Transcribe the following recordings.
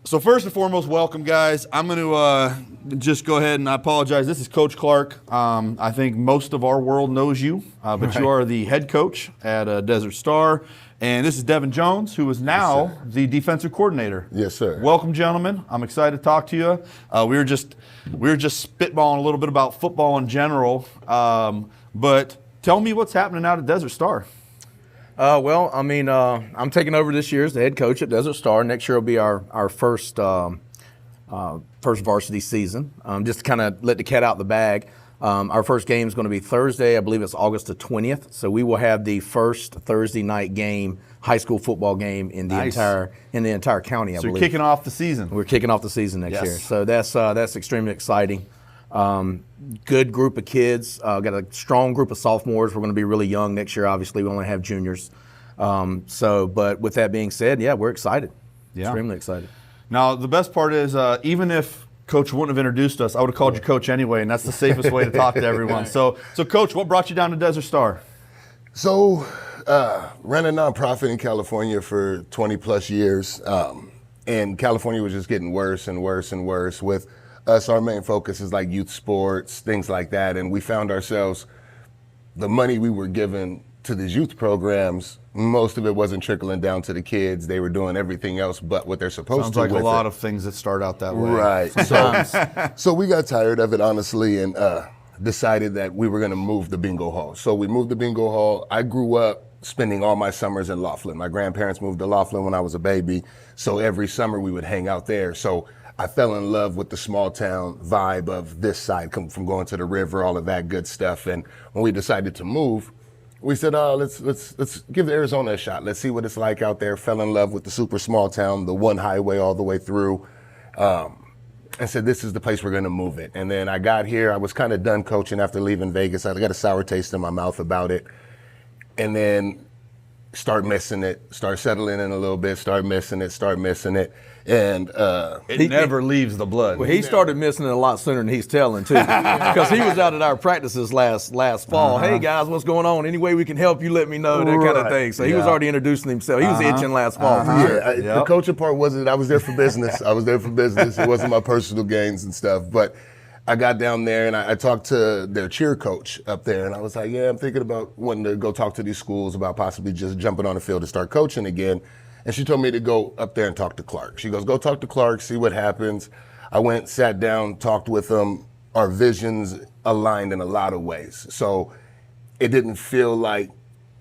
So first and foremost, welcome, guys. I'm going to just go ahead and I apologize. This is Coach Clark. I think most of our world knows you, but you are the head coach at Desert Star. And this is Devin Jones, who is now the defensive coordinator. Yes, sir. Welcome, gentlemen. I'm excited to talk to you. We were just spitballing a little bit about football in general, but tell me what's happening out at Desert Star. I'm taking over this year as the head coach at Desert Star. Next year will be our first varsity season. Just to kind of let the cat out the bag. Our first game is going to be Thursday. I believe it's August the 20th. So we will have the first Thursday night game, high school football game in the entire county. I believe. So you're kicking off the season. We're kicking off the season next year. So that's extremely exciting. Good group of kids. Got a strong group of sophomores. We're going to be really young next year. Obviously, we only have juniors. But with that being said, we're excited. Extremely excited. Now, the best part is even if Coach wouldn't have introduced us, I would have called you Coach anyway, and that's the safest way to talk to everyone. So Coach, what brought you down to Desert Star? So, ran a nonprofit in California for 20 plus years, and California was just getting worse and worse and worse. With us, our main focus is like youth sports, things like that, and we found ourselves, the money we were given to these youth programs, most of it wasn't trickling down to the kids. They were doing everything else but what they're supposed to. Sounds like a lot of things that start out that way. Right. So we got tired of it, honestly, and decided that we were going to move the bingo hall. So we moved the bingo hall. I grew up spending all my summers in Laughlin. My grandparents moved to Laughlin when I was a baby. So every summer we would hang out there. So I fell in love with the small town vibe of this side, from going to the river, all of that good stuff. And when we decided to move, we said, let's give Arizona a shot. Let's see what it's like out there. Fell in love with the super small town, the one highway all the way through. And said, this is the place we're going to move it. And then I got here. I was kind of done coaching after leaving Vegas. I got a sour taste in my mouth about it. And then start missing it, start settling in a little bit, start missing it. And it never leaves the blood. Well, he started missing it a lot sooner than he's telling, too. Because he was out at our practices last fall. Hey, guys, what's going on? Any way we can help you, let me know, that kind of thing. So he was already introducing himself. He was itching last fall. The coaching part wasn't, I was there for business. It wasn't my personal gains and stuff. But I got down there and I talked to their cheer coach up there. And I was like, I'm thinking about wanting to go talk to these schools about possibly just jumping on the field and start coaching again. And she told me to go up there and talk to Clark. She goes, go talk to Clark, see what happens. I went, sat down, talked with him. Our visions aligned in a lot of ways. So it didn't feel like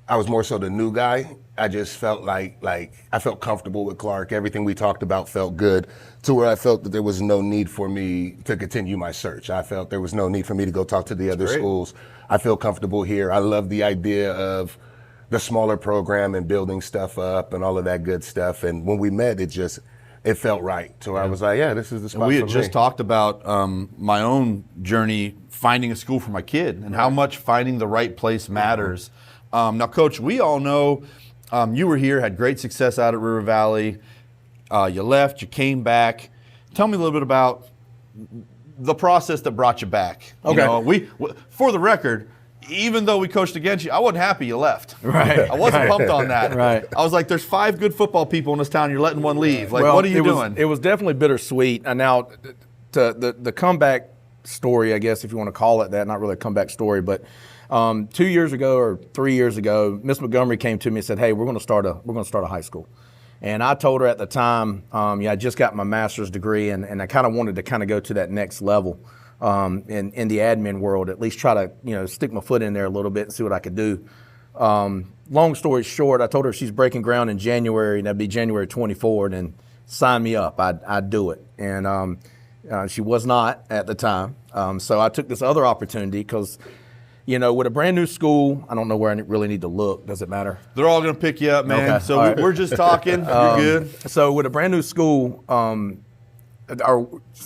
I was more so the new guy. I just felt like I felt comfortable with Clark. Everything we talked about felt good, to where I felt that there was no need for me to continue my search. I felt there was no need for me to go talk to the other schools. I feel comfortable here. I love the idea of the smaller program and building stuff up and all of that good stuff. And when we met, it felt right. So I was like, this is the spot for me. We had just talked about my own journey finding a school for my kid and how much finding the right place matters. Now, Coach, we all know you were here, had great success out at River Valley. You left, you came back. Tell me a little bit about the process that brought you back. Okay. You know, for the record, even though we coached against you, I wasn't happy you left. Right. I wasn't pumped on that. Right. I was like, there's 5 good football people in this town. You're letting one leave. Like, what are you doing? It was definitely bittersweet. And now, the comeback story, I guess, if you want to call it that, not really a comeback story, but 2 years ago or 3 years ago, Miss Montgomery came to me and said, "Hey, we're going to start a high school." And I told her at the time, I just got my master's degree, and I kind of wanted to go to that next level. In the admin world, at least try to stick my foot in there a little bit and see what I could do. Long story short, I told her she's breaking ground in January, and that'd be January 24th, and sign me up. I'd do it. And she was not at the time. So I took this other opportunity because, with a brand new school, I don't know where I really need to look. Does it matter? They're all going to pick you up, man. Okay. So we're just talking. You're good. So with a brand new school,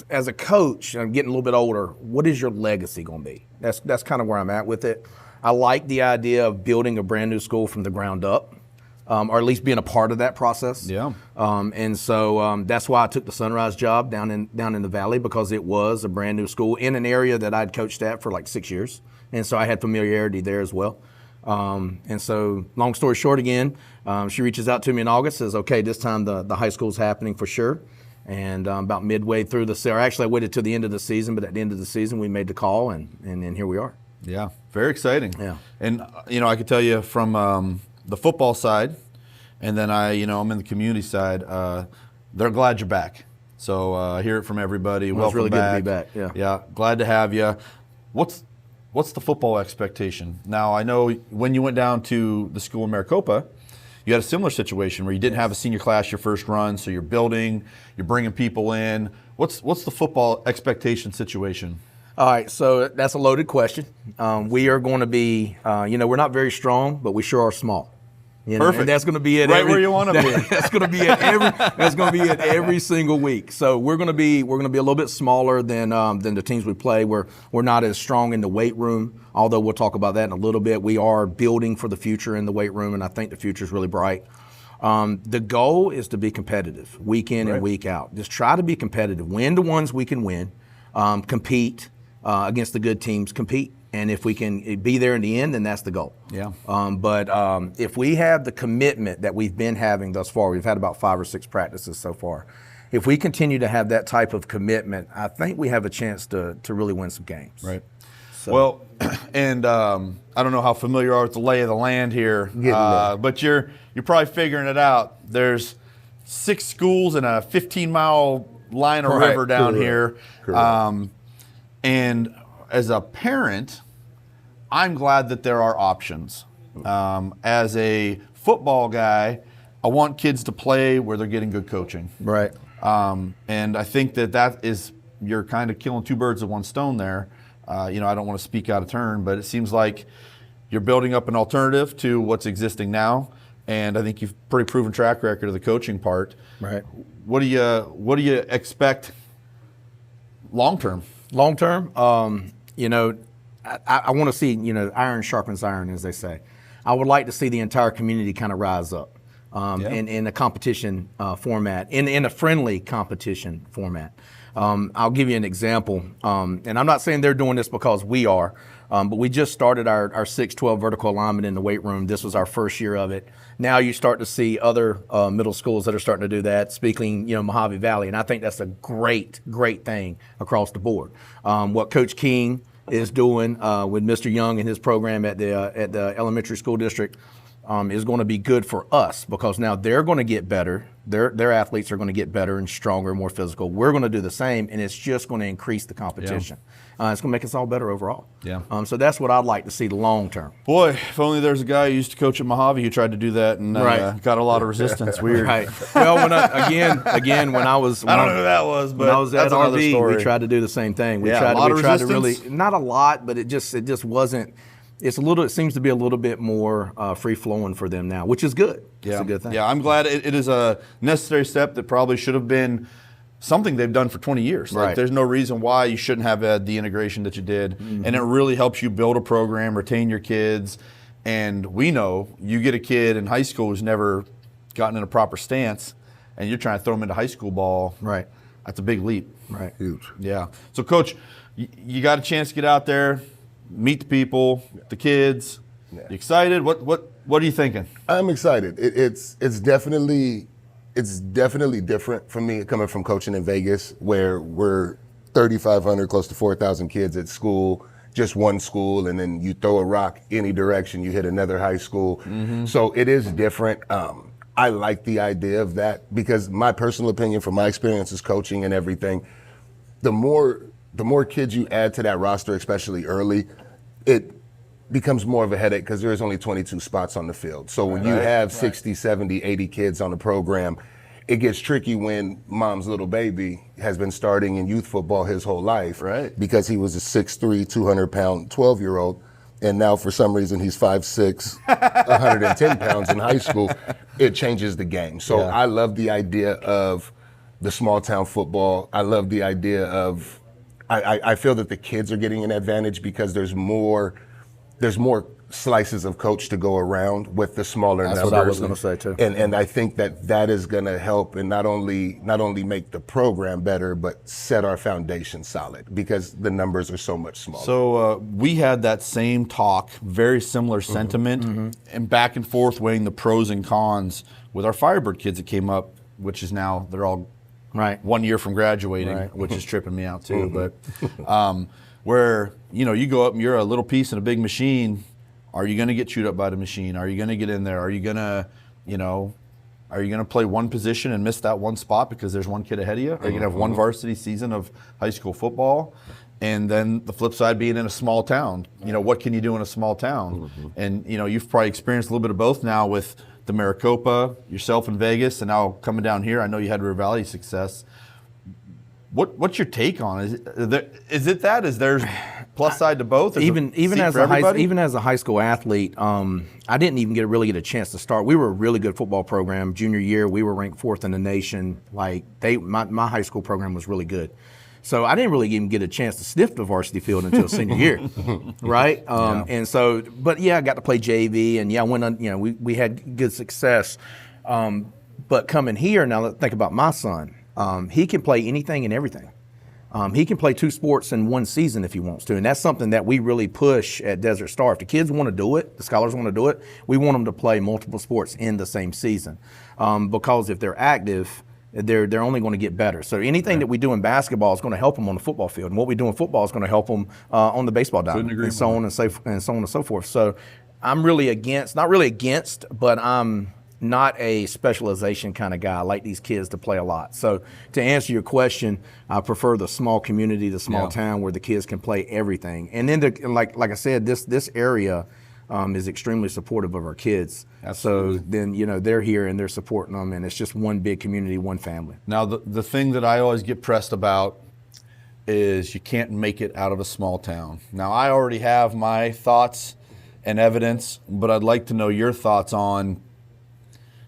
as a coach, I'm getting a little bit older, what is your legacy going to be? That's kind of where I'm at with it. I like the idea of building a brand new school from the ground up, or at least being a part of that process. Yeah. And so that's why I took the Sunrise job down in the Valley, because it was a brand new school in an area that I'd coached at for like 6 years. And so I had familiarity there as well. And so long story short again, she reaches out to me in August, says, okay, this time the high school's happening for sure. And about midway through or actually I waited till the end of the season, but at the end of the season we made the call, and here we are. Yeah, very exciting. Yeah. And, I could tell you from the football side, and then I'm in the community side, they're glad you're back. So I hear it from everybody. Well, it's really good to be back. Yeah. Yeah, glad to have you. What's the football expectation? Now, I know when you went down to the school in Maricopa, you had a similar situation where you didn't have a senior class your first run, so you're building, you're bringing people in. What's the football expectation situation? All right, so that's a loaded question. We are going to be, we're not very strong, but we sure are small. Perfect. And that's going to be it. Right where you want to be. That's going to be it every single week. So we're going to be a little bit smaller than the teams we play. We're not as strong in the weight room, although we'll talk about that in a little bit. We are building for the future in the weight room, and I think the future is really bright. The goal is to be competitive week in and week out. Just try to be competitive. Win the ones we can win. Compete against the good teams. Compete. And if we can be there in the end, then that's the goal. Yeah. But if we have the commitment that we've been having thus far, we've had about 5 or 6 practices so far. If we continue to have that type of commitment, I think we have a chance to really win some games. Right. So. Well, and I don't know how familiar you are with the lay of the land here, but you're probably figuring it out. There's 6 schools and a 15-mile line of river down here. And as a parent, I'm glad that there are options. As a football guy, I want kids to play where they're getting good coaching. Right. And I think that is, you're kind of killing 2 birds with 1 stone there. I don't want to speak out of turn, but it seems like you're building up an alternative to what's existing now. And I think you've pretty proven track record of the coaching part. Right. What do you expect long term? Long term, I want to see, iron sharpens iron, as they say. I would like to see the entire community kind of rise up in a competition format, in a friendly competition format. I'll give you an example, and I'm not saying they're doing this because we are, but we just started our 6-12 vertical alignment in the weight room. This was our first year of it. Now you start to see other middle schools that are starting to do that, speaking, Mojave Valley, and I think that's a great, great thing across the board. What Coach King is doing with Mr. Young and his program at the elementary school district is going to be good for us, because now they're going to get better. Their athletes are going to get better and stronger, more physical. We're going to do the same, and it's just going to increase the competition. It's going to make us all better overall. Yeah. So that's what I'd like to see long term. Boy, if only there's a guy who used to coach at Mojave who tried to do that and got a lot of resistance. Weird. Right. Well, when I was I don't know who that was, but when I was at another RV, story. we tried to do the same thing. We tried to really, not a lot, but it just wasn't. It seems to be a little bit more free flowing for them now, which is good. Yeah. It's a good thing. Yeah, I'm glad it is a necessary step that probably should have been something they've done for 20 years. Like, there's no reason why you shouldn't have had the integration that you did. Mm-hmm. And it really helps you build a program, retain your kids. And we know you get a kid in high school who's never gotten in a proper stance, and you're trying to throw them into high school ball. Right. That's a big leap. Right. Huge. Yeah. So, Coach, you got a chance to get out there, meet the people, the kids. You excited? What are you thinking? I'm excited. It's definitely different for me coming from coaching in Vegas, where we're 3,500, close to 4,000 kids at school, just one school, and then you throw a rock any direction, you hit another high school. Mm-hmm. So it is different. I like the idea of that, because my personal opinion from my experiences coaching and everything, the more kids you add to that roster, especially early, it becomes more of a headache, because there's only 22 spots on the field. So when you have 60, 70, 80 kids on the program, it gets tricky when mom's little baby has been starting in youth football his whole life, because he was a 6'3", 200-pound 12-year-old, and now for some reason he's 5'6", 110 pounds in high school. It changes the game. So I love the idea of the small town football. I love the idea of, I feel that the kids are getting an advantage because there's more slices of coach to go around with the smaller numbers. That's what I was going to say too. And I think that is going to help, and not only make the program better, but set our foundation solid, because the numbers are so much smaller. So we had that same talk, very similar sentiment, and back and forth weighing the pros and cons with our Firebird kids that came up, which is now they're all Right. 1 year from graduating, Right. which is tripping me out too. But where, you go up and you're a little piece in a big machine, are you going to get chewed up by the machine? Are you going to get in there? Are you going to, are you going to play one position and miss that one spot because there's one kid ahead of you? Are you going to have one varsity season of high school football? And then the flip side being in a small town. What can you do in a small town? And, you've probably experienced a little bit of both now with the Maricopa, yourself in Vegas, and now coming down here. I know you had River Valley success. What's your take on it? Is there plus side to both? Even as a high school athlete, I didn't even really get a chance to start. We were a really good football program. Junior year, we were ranked 4th in the nation. My high school program was really good. So I didn't really even get a chance to sniff the varsity field until senior year, right? And so, but yeah, I got to play JV, and yeah, I went on. We had good success. But coming here now, let's think about my son. He can play anything and everything. He can play 2 sports in one season if he wants to, and that's something that we really push at Desert Star. If the kids want to do it, the scholars want to do it, we want them to play multiple sports in the same season, because if they're active, they're only going to get better. So anything that we do in basketball is going to help them on the football field, and what we do in football is going to help them on the baseball diamond, and so on and so forth. So I'm really not really against, but I'm not a specialization kind of guy. I like these kids to play a lot. So to answer your question, I prefer the small community, the small town where the kids can play everything. And then, like I said, this area is extremely supportive of our kids. Absolutely. So then, they're here and they're supporting them, and it's just one big community, one family. Now, the thing that I always get pressed about is you can't make it out of a small town. Now, I already have my thoughts and evidence, but I'd like to know your thoughts on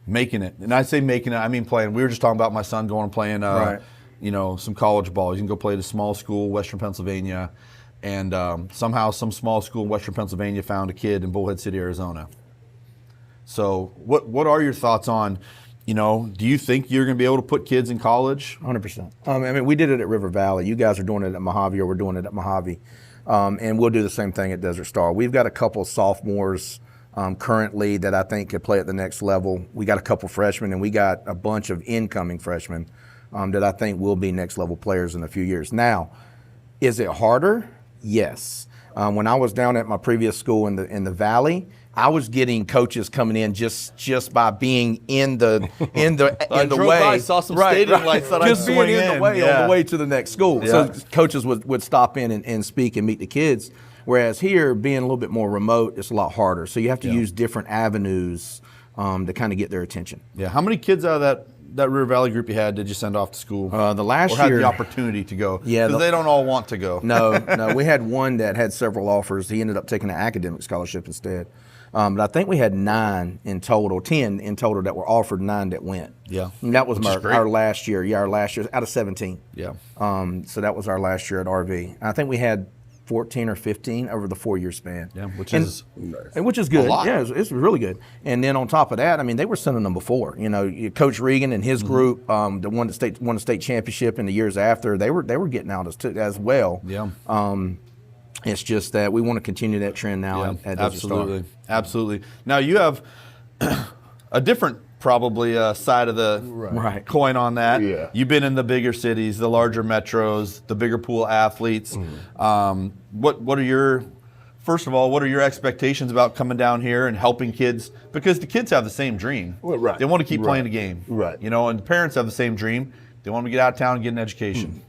making it. And I say making it, I mean playing. We were just talking about my son going and playing, some college ball. He can go play at a small school, Western Pennsylvania. And somehow some small school in Western Pennsylvania found a kid in Bullhead City, Arizona. So what are your thoughts on, do you think you're going to be able to put kids in college? 100%. We did it at River Valley. You guys are doing it at Mojave, or we're doing it at Mojave. And we'll do the same thing at Desert Star. We've got a couple sophomores currently that I think could play at the next level. We got a couple freshmen, and we got a bunch of incoming freshmen that I think will be next level players in a few years. Now, is it harder? Yes. When I was down at my previous school in the Valley, I was getting coaches coming in just by being in the way. I saw some stadium lights that just I'd being swing in the way on the way to the next school. Yeah. So coaches would stop in and speak and meet the kids. Whereas here, being a little bit more remote, it's a lot harder. So you have to use different avenues to kind of get their attention. Yeah. How many kids out of that River Valley group you had did you send off to school? The last or year, had the opportunity to go? Yeah, because they don't all want to go. No. We had one that had several offers. He ended up taking an academic scholarship instead. But I think we had 9 in total, 10 in total that were offered, 9 that went. Yeah. And that was our last year. Yeah, our last year out of 17. Yeah. So that was our last year at RV. I think we had 14 or 15 over the 4-year span. Yeah, which is good. A lot. Yeah, it's really good. And then on top of that, they were sending them before. Coach Regan and his group, the one that won the state championship in the years after, they were getting out as well. Yeah. It's just that we want to continue that trend now at Desert Star. Absolutely. Now you have a different probably side of the coin on that. Yeah. You've been in the bigger cities, the larger metros, the bigger pool athletes. What are your expectations about coming down here and helping kids? Because the kids have the same dream. Well, right. They want to keep playing the game. Right. And the parents have the same dream. They want them to get out of town and get an education.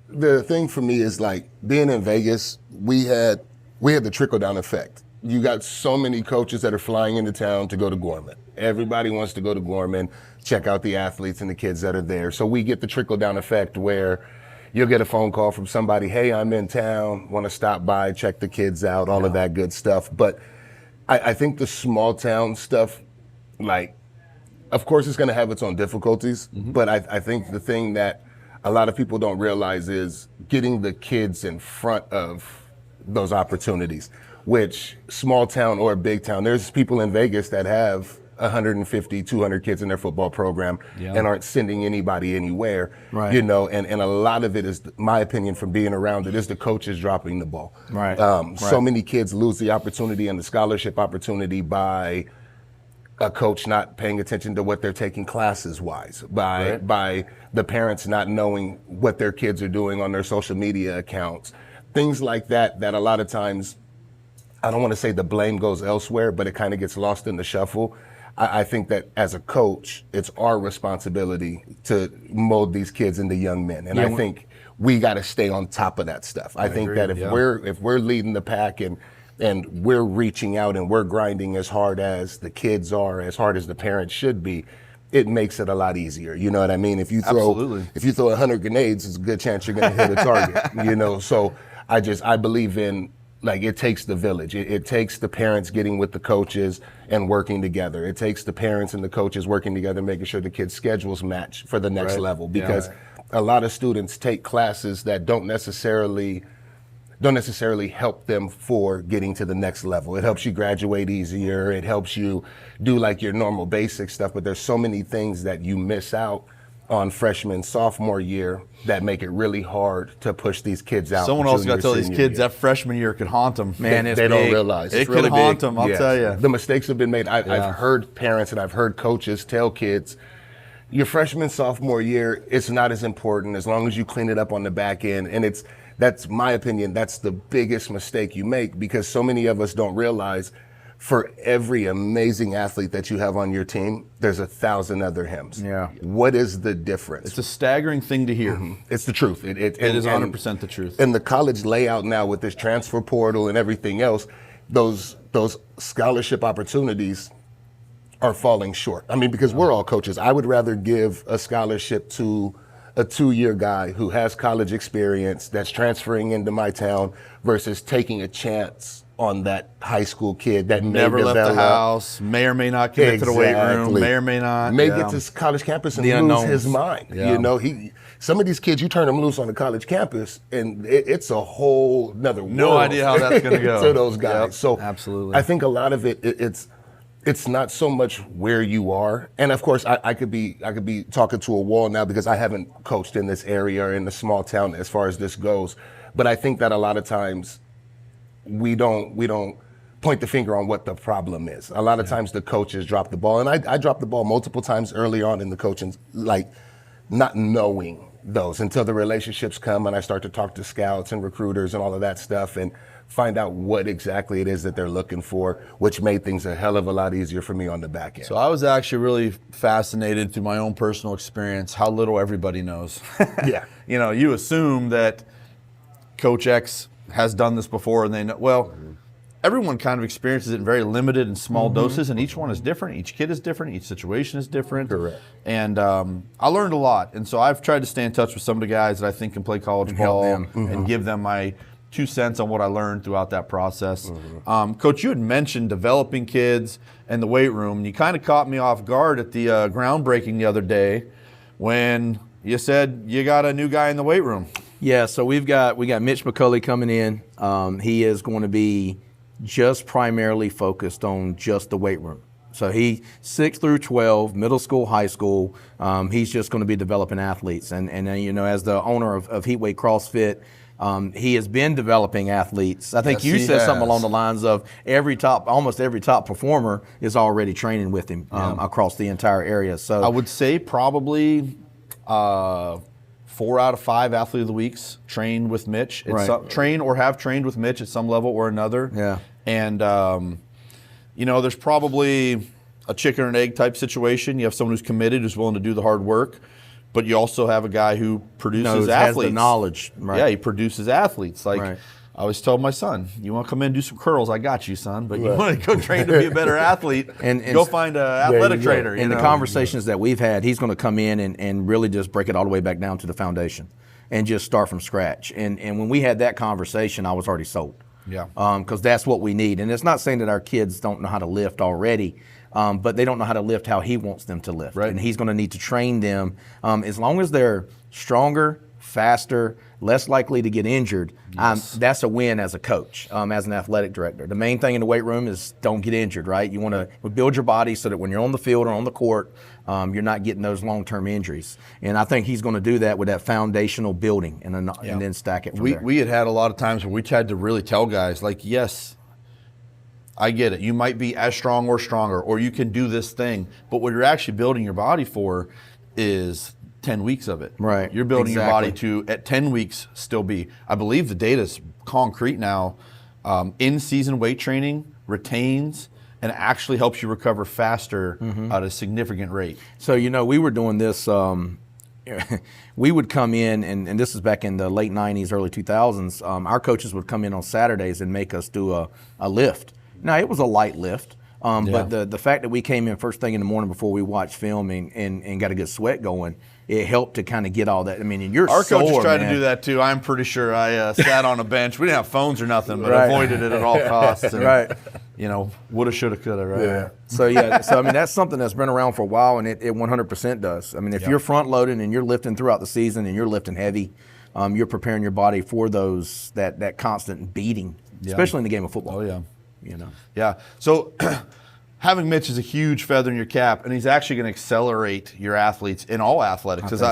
The thing for me is like being in Vegas, we had the trickle down effect. You got so many coaches that are flying into town to go to Gorman. Everybody wants to go to Gorman, check out the athletes and the kids that are there. So we get the trickle down effect where you'll get a phone call from somebody, hey, I'm in town, want to stop by, check the kids out, all of that good stuff. But I think the small town stuff, like, of course it's going to have its own difficulties, but I think the thing that a lot of people don't realize is getting the kids in front of those opportunities, which small town or big town, there's people in Vegas that have 150, 200 kids in their football program and aren't sending anybody anywhere, Right. and a lot of it is, my opinion from being around it, is the coaches dropping the ball. Right. So many kids lose the opportunity and the scholarship opportunity by a coach not paying attention to what they're taking classes wise, by the parents not knowing what their kids are doing on their social media accounts, things like that, that a lot of times, I don't want to say the blame goes elsewhere, but it kind of gets lost in the shuffle. I think that as a coach, it's our responsibility to mold these kids into young men. And I think we got to stay on top of that stuff. I think that if we're leading the pack and we're reaching out and we're grinding as hard as the kids are, as hard as the parents should be, it makes it a lot easier. You know what I mean? If you throw 100 grenades, it's a good chance you're going to hit a target. You know, so I believe in, like, it takes the village. It takes the parents getting with the coaches and working together. It takes the parents and the coaches working together, making sure the kids' schedules match for the next level. Because a lot of students take classes that don't necessarily help them for getting to the next level. It helps you graduate easier. It helps you do like your normal basic stuff. But there's so many things that you miss out on freshman, sophomore year that make it really hard to push these kids out. Someone else got to tell these kids that freshman year could haunt them. Man, they don't realize. It could haunt them, I'll tell you. The mistakes have been made. I've heard parents and I've heard coaches tell kids, your freshman, sophomore year, it's not as important as long as you clean it up on the back end. And that's my opinion, that's the biggest mistake you make, because so many of us don't realize for every amazing athlete that you have on your team, there's 1,000 other hymns. Yeah. What is the difference? It's a staggering thing to hear. It's the truth. It is 100% the truth. And the college layout now with this transfer portal and everything else, those scholarship opportunities are falling short. I mean, because we're all coaches. I would rather give a scholarship to a 2-year guy who has college experience that's transferring into my town versus taking a chance on that high school kid that never left the house, may or may not commit to the weight room, may or may not. May get to college campus and lose his mind. You know, some of these kids, you turn them loose on the college campus and it's a whole nother world. No idea how that's going to go. To those guys. Yep, so absolutely. I think a lot of it's not so much where you are. And of course, I could be talking to a wall now because I haven't coached in this area or in the small town as far as this goes. But I think that a lot of times we don't point the finger on what the problem is. A lot of times the coaches drop the ball. And I dropped the ball multiple times early on in the coaching, like not knowing those until the relationships come and I start to talk to scouts and recruiters and all of that stuff and find out what exactly it is that they're looking for, which made things a hell of a lot easier for me on the back end. So I was actually really fascinated through my own personal experience how little everybody knows. Yeah. You know, you assume that Coach X has done this before and they know, well, everyone kind of experiences it in very limited and small doses, and each one is different. Each kid is different. Each situation is different. Correct. And I learned a lot. And so I've tried to stay in touch with some of the guys that I think can play college ball and give them my 2 cents on what I learned throughout that process. Coach, you had mentioned developing kids and the weight room, and you kind of caught me off guard at the groundbreaking the other day when you said you got a new guy in the weight room. Yeah, so we got Mitch McCulley coming in. He is going to be just primarily focused on just the weight room. So he 6 through 12, middle school, high school. He's just going to be developing athletes. And you know, as the owner of Heatweight CrossFit, he has been developing athletes. I think you said something along the lines of almost every top performer is already training with him across the entire area. So I would say probably 4 out of 5 athlete of the weeks trained with Mitch. Train or have trained with Mitch at some level or another. Yeah. And you know, there's probably a chicken and egg type situation. You have someone who's committed, who's willing to do the hard work, but you also have a guy who produces athletes. Has the knowledge. Right. Yeah, he produces athletes. Like I always tell my son, you want to come in and do some curls, I got you, son. But you want to go train to be a better athlete, and go find an athletic trainer. In the conversations that we've had, he's going to come in and really just break it all the way back down to the foundation and just start from scratch. And when we had that conversation, I was already sold. Yeah. Because that's what we need. And it's not saying that our kids don't know how to lift already, but they don't know how to lift how he wants them to lift. Right. And he's going to need to train them. As long as they're stronger, faster, less likely to get injured, that's a win as a coach, as an athletic director. The main thing in the weight room is don't get injured, right? You want to build your body so that when you're on the field or on the court, you're not getting those long-term injuries. And I think he's going to do that with that foundational building and then stack it from there. We had a lot of times where we tried to really tell guys, like, yes, I get it. You might be as strong or stronger, or you can do this thing. But what you're actually building your body for is 10 weeks of it. Right. You're building your body Exactly. to, at 10 weeks, still be. I believe the data's concrete now. In-season weight training retains and actually helps you recover faster at a significant rate. So, we were doing this, we would come in, and this is back in the late 90s, early 2000s, our coaches would come in on Saturdays and make us do a lift. Now, it was a light lift, but the fact that we came in first thing in the morning before we watched film and got a good sweat going, it helped to kind of get all that. I mean, and you're Our sore, coaches tried man. to do that too. I'm pretty sure I sat on a bench. We didn't have phones or nothing, but Right. avoided it at all costs. And, Right. woulda, shoulda, coulda, right? Yeah. So I mean that's something that's been around for a while, and it 100% does. I mean, if you're front loading and you're lifting throughout the season and you're lifting heavy, you're preparing your body for that constant beating, especially in the game of football. Oh, yeah. Yeah. So having Mitch is a huge feather in your cap, and he's actually going to accelerate your athletes in all athletics. Because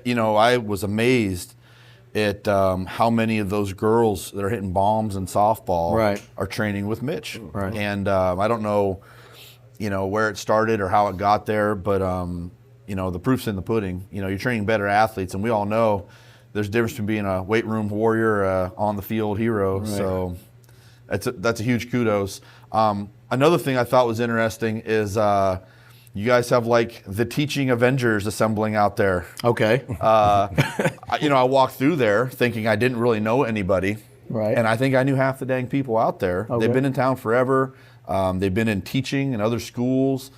I was amazed at how many of those girls that are hitting bombs in softball Right. are training with Mitch. Right. And I don't know, where it started or how it got there, but the proof's in the pudding. You're training better athletes, and we all know there's a difference between being a weight room warrior, on the field hero. Right. So that's a huge kudos. Another thing I thought was interesting is you guys have like the teaching Avengers assembling out there. Okay. I walked through there thinking I didn't really know anybody. Right. And I think I knew half the dang people out there. Okay. They've been in town forever. They've been in teaching in other schools.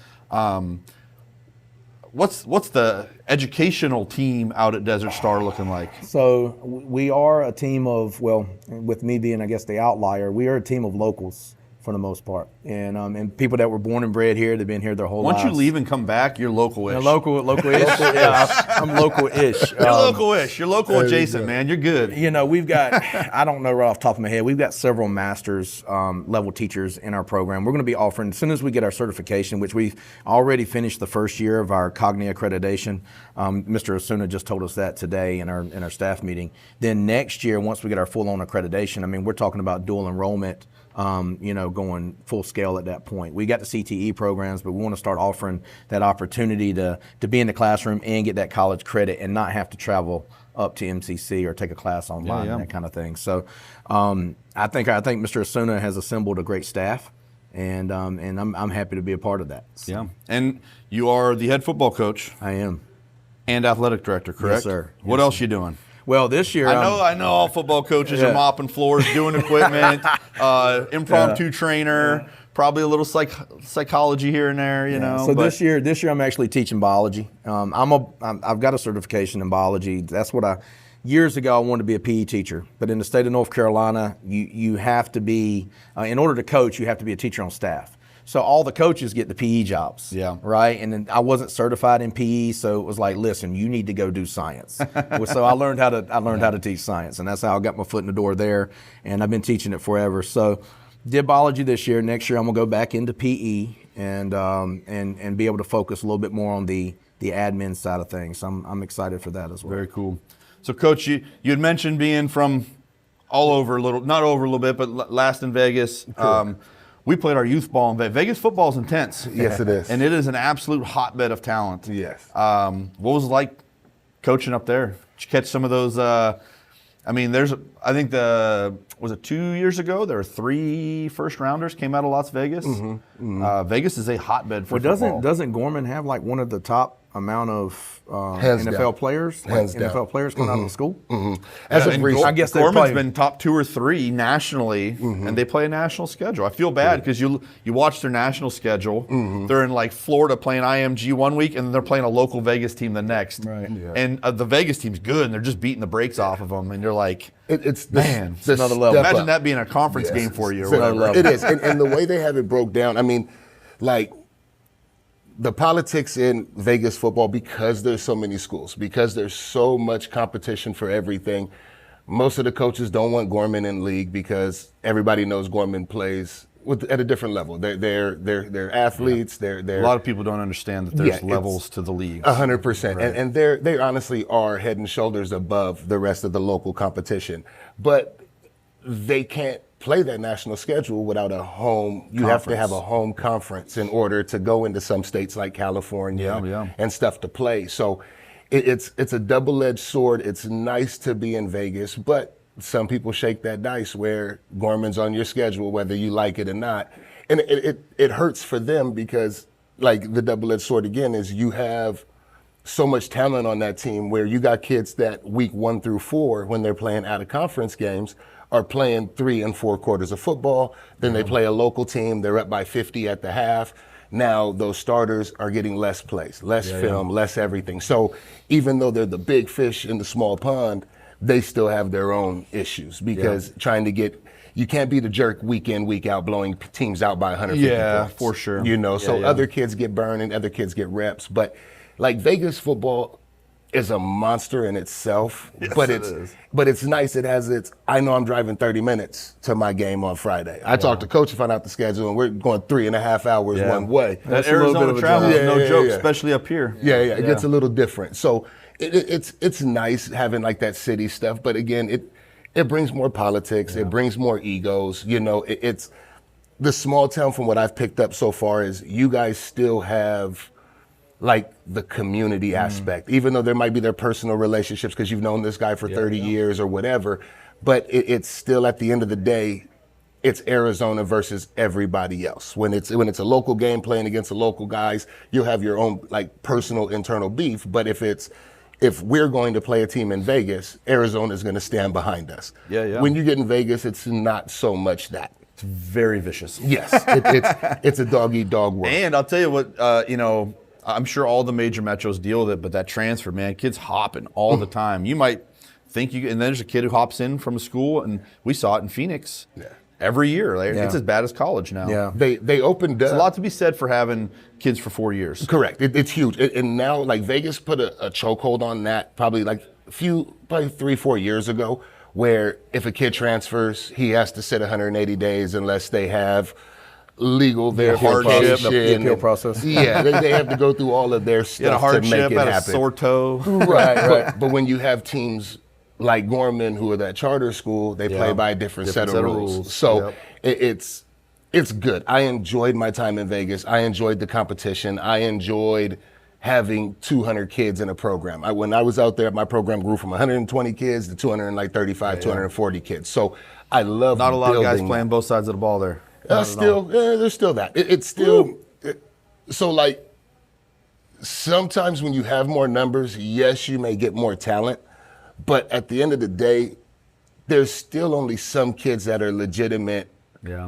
What's the educational team out at Desert Star looking like? So we are a team of, with me being, I guess, the outlier, we are a team of locals for the most part, and people that were born and bred here. They've been here their whole lives. Once you leave and come back, you're local-ish. Local-ish. Yeah, I'm local-ish. You're local-ish. You're local adjacent, man. You're good. We've got, I don't know right off the top of my head, we've got several master's level teachers in our program. We're going to be offering, as soon as we get our certification, which we've already finished the first year of our Cognia accreditation. Mr. Osuna just told us that today in our staff meeting. Then next year, once we get our full-on accreditation, I mean, we're talking about dual enrollment, going full scale at that point. We got the CTE programs, but we want to start offering that opportunity to be in the classroom and get that college credit and not have to travel up to MCC or take a class online and that kind of thing. So I think Mr. Osuna has assembled a great staff, and I'm happy to be a part of that. So. Yeah. And you are the head football coach I am. and athletic director, correct? Yes, sir. What else you doing? Well, this year I know all football coaches are mopping floors, doing equipment, impromptu trainer, probably a little psychology here and there, you know. So but this year I'm actually teaching biology. I've got a certification in biology. That's what years ago I wanted to be a PE teacher. But in the state of North Carolina, you have to be, in order to coach, you have to be a teacher on staff. So all the coaches get the PE jobs, right? And then I wasn't certified in PE, so it was like, listen, you need to go do science. So I learned how to teach science, and that's how I got my foot in the door there. And I've been teaching it forever. So did biology this year. Next year I'm gonna go back into PE and be able to focus a little bit more on the admin side of things. So I'm excited for that as well. Very cool. So, Coach, you had mentioned being from all over a little, not over a little bit, but last in Vegas. Cool. We played our youth ball in Vegas. Vegas football is intense. Yes, it is. And it is an absolute hotbed of talent. Yes. What was it like coaching up there? Did you catch some of those? I think was it 2 years ago? There were 3 first rounders came out of Las Vegas. Vegas is a hotbed for football. Doesn't Gorman have like one of the top amount of Hands NFL down. players? Hands down. NFL players coming out of the school? As of And recent, I guess they Gorman's play- been top 2 or 3 nationally, and they play a national schedule. I feel bad because you watch their national schedule. They're in like Florida playing IMG one week, and they're playing a local Vegas team the next. Right. Yeah. And the Vegas team's good, and they're just beating the brakes off of them. And you're like, it's man, the another level. step imagine up. that being a conference game for you. Or So, whatever. it is, and the way they have it broke down. I mean, like the politics in Vegas football, because there's so many schools, because there's so much competition for everything. Most of the coaches don't want Gorman in league because everybody knows Gorman plays at a different level. They're athletes. They're A lot of people don't understand that there's Yeah, levels to the leagues. 100%, and they honestly are head and shoulders above the rest of the local competition. But they can't play that national schedule without a home. You have to have a home conference in order to go into some states like California and stuff to play. So it's a double-edged sword. It's nice to be in Vegas, but some people shake that dice where Gorman's on your schedule, whether you like it or not. And it hurts for them because, like, the double-edged sword again is you have so much talent on that team where you got kids that week 1 through 4, when they're playing out-of-conference games, are playing 3 and 4 quarters of football. Then they play a local team. They're up by 50 at the half. Now those starters are getting less plays, less film, less everything. So even though they're the big fish in the small pond, they still have their own issues because trying to get – you can't be the jerk week in, week out, blowing teams out by 150 points. Yeah, for sure. You know, so other kids get burned and other kids get reps. But, like, Vegas football is a monster in itself. Yes, but it's nice. It has its – I know I'm driving 30 minutes to my game on Friday. I talked to Coach to find out the schedule, and we're going 3.5 hours one way. That Arizona travel is no joke, especially up here. It gets a little different. So it's nice having, like, that city stuff. But, again, it brings more politics. It brings more egos. You know, it's the small town, from what I've picked up so far, is you guys still have like the community aspect, even though there might be their personal relationships because you've known this guy for 30 years or whatever. But it's still, at the end of the day, it's Arizona versus everybody else. When it's a local game playing against the local guys, you'll have your own, like, personal internal beef. But if we're going to play a team in Vegas, Arizona is going to stand behind us. When you get in Vegas, it's not so much that. It's very vicious. Yes, it's a dog-eat-dog world. And I'll tell you what, you know, I'm sure all the major metros deal with it, but that transfer, man, kids hopping all the time. You might think and then there's a kid who hops in from a school, and we saw it in Phoenix every year. It's as bad as college now. Yeah. They opened up. There's a lot to be said for having kids for 4 years. Correct. It's huge. And now, like, Vegas put a chokehold on that probably 3-4 years ago, where if a kid transfers, he has to sit 180 days unless they have legal verification. The appeal process. Yeah, they have to go through all of their stuff to make it happen. A sore toe. Right. But when you have teams like Gorman, who are that charter school, they play by a different set of rules. So it's good. I enjoyed my time in Vegas. I enjoyed the competition. I enjoyed having 200 kids in a program. When I was out there, my program grew from 120 kids to 235, 240 kids. So I love Not a lot of guys that. playing both sides of the ball there. There's still that. It's still so, like, sometimes when you have more numbers, yes, you may get more talent, but at the end of the day, there's still only some kids that are legitimate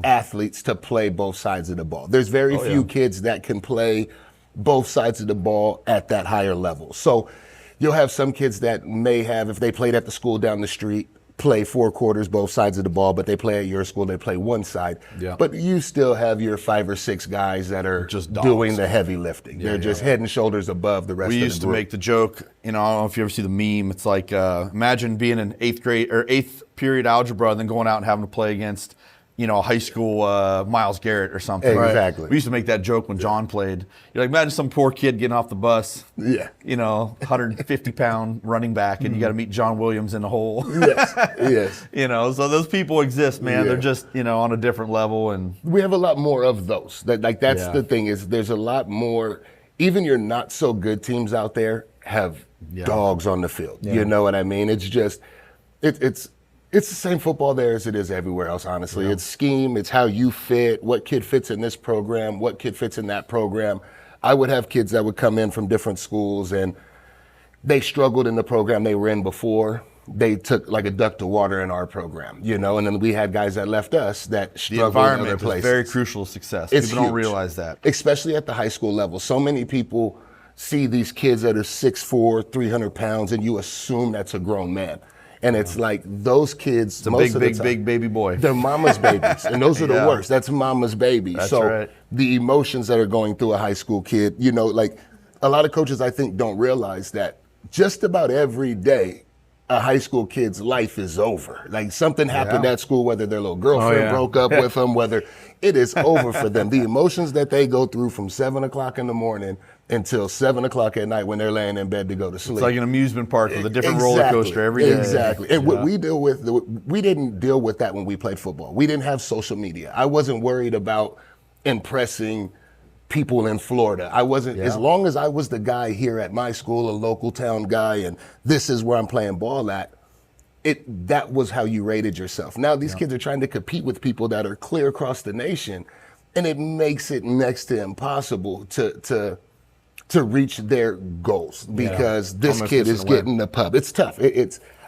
athletes to play both sides of the ball. There's very few kids that can play both sides of the ball at that higher level. So you'll have some kids that may have, if they played at the school down the street, play 4 quarters both sides of the ball, but they play at your school, they play one side. But you still have your 5 or 6 guys that are just doing the heavy lifting. They're just head and shoulders above the rest of the group. We used to make the joke, you know, I don't know if you ever see the meme. It's like, imagine being in 8th grade or 8th period algebra and then going out and having to play against, you know, high school Myles Garrett or something. Exactly. We used to make that joke when John played. You're like, imagine some poor kid getting off the bus. You know, 150-pound running back, and you got to meet John Williams in the hole. Yes. You know, so those people exist, man. They're just, you know, on a different level. And we have a lot more of those. That's the thing, is there's a lot more. Even your not so good teams out there have dogs on the field. You know what I mean? It's just, it's the same football there as it is everywhere else, honestly. It's scheme, it's how you fit, what kid fits in this program, what kid fits in that program. I would have kids that would come in from different schools, and they struggled in the program they were in before. They took like a duck to water in our program, you know, and then we had guys that left us that struggled in other places. The environment is very crucial to success. People don't realize that. Especially at the high school level. So many people see these kids that are 6'4", 300 pounds, and you assume that's a grown man. And it's like those kids, it's a big baby boy. They're mama's babies, and those are the worst. That's mama's baby. That's so right. The emotions that are going through a high school kid, you know, like a lot of coaches I think don't realize that just about every day a high school kid's life is over. Like something happened Yeah. at school, whether their little girlfriend yeah. broke up with them, whether it is over for them. The emotions that they go through from 7 o'clock in the morning until 7 o'clock at night when they're laying in bed to go to sleep. It's like an amusement park with a different roller coaster every day. Exactly. And what we deal with, we didn't deal with that when we played football. We didn't have social media. I wasn't worried about impressing people in Florida. I wasn't, as long as I was the guy here at my school, a local town guy, and this is where I'm playing ball at, that was how you rated yourself. Now these kids are trying to compete with people that are clear across the nation, and it makes it next to impossible to reach their goals because this Almost kid is missing the getting the pub. It's tough.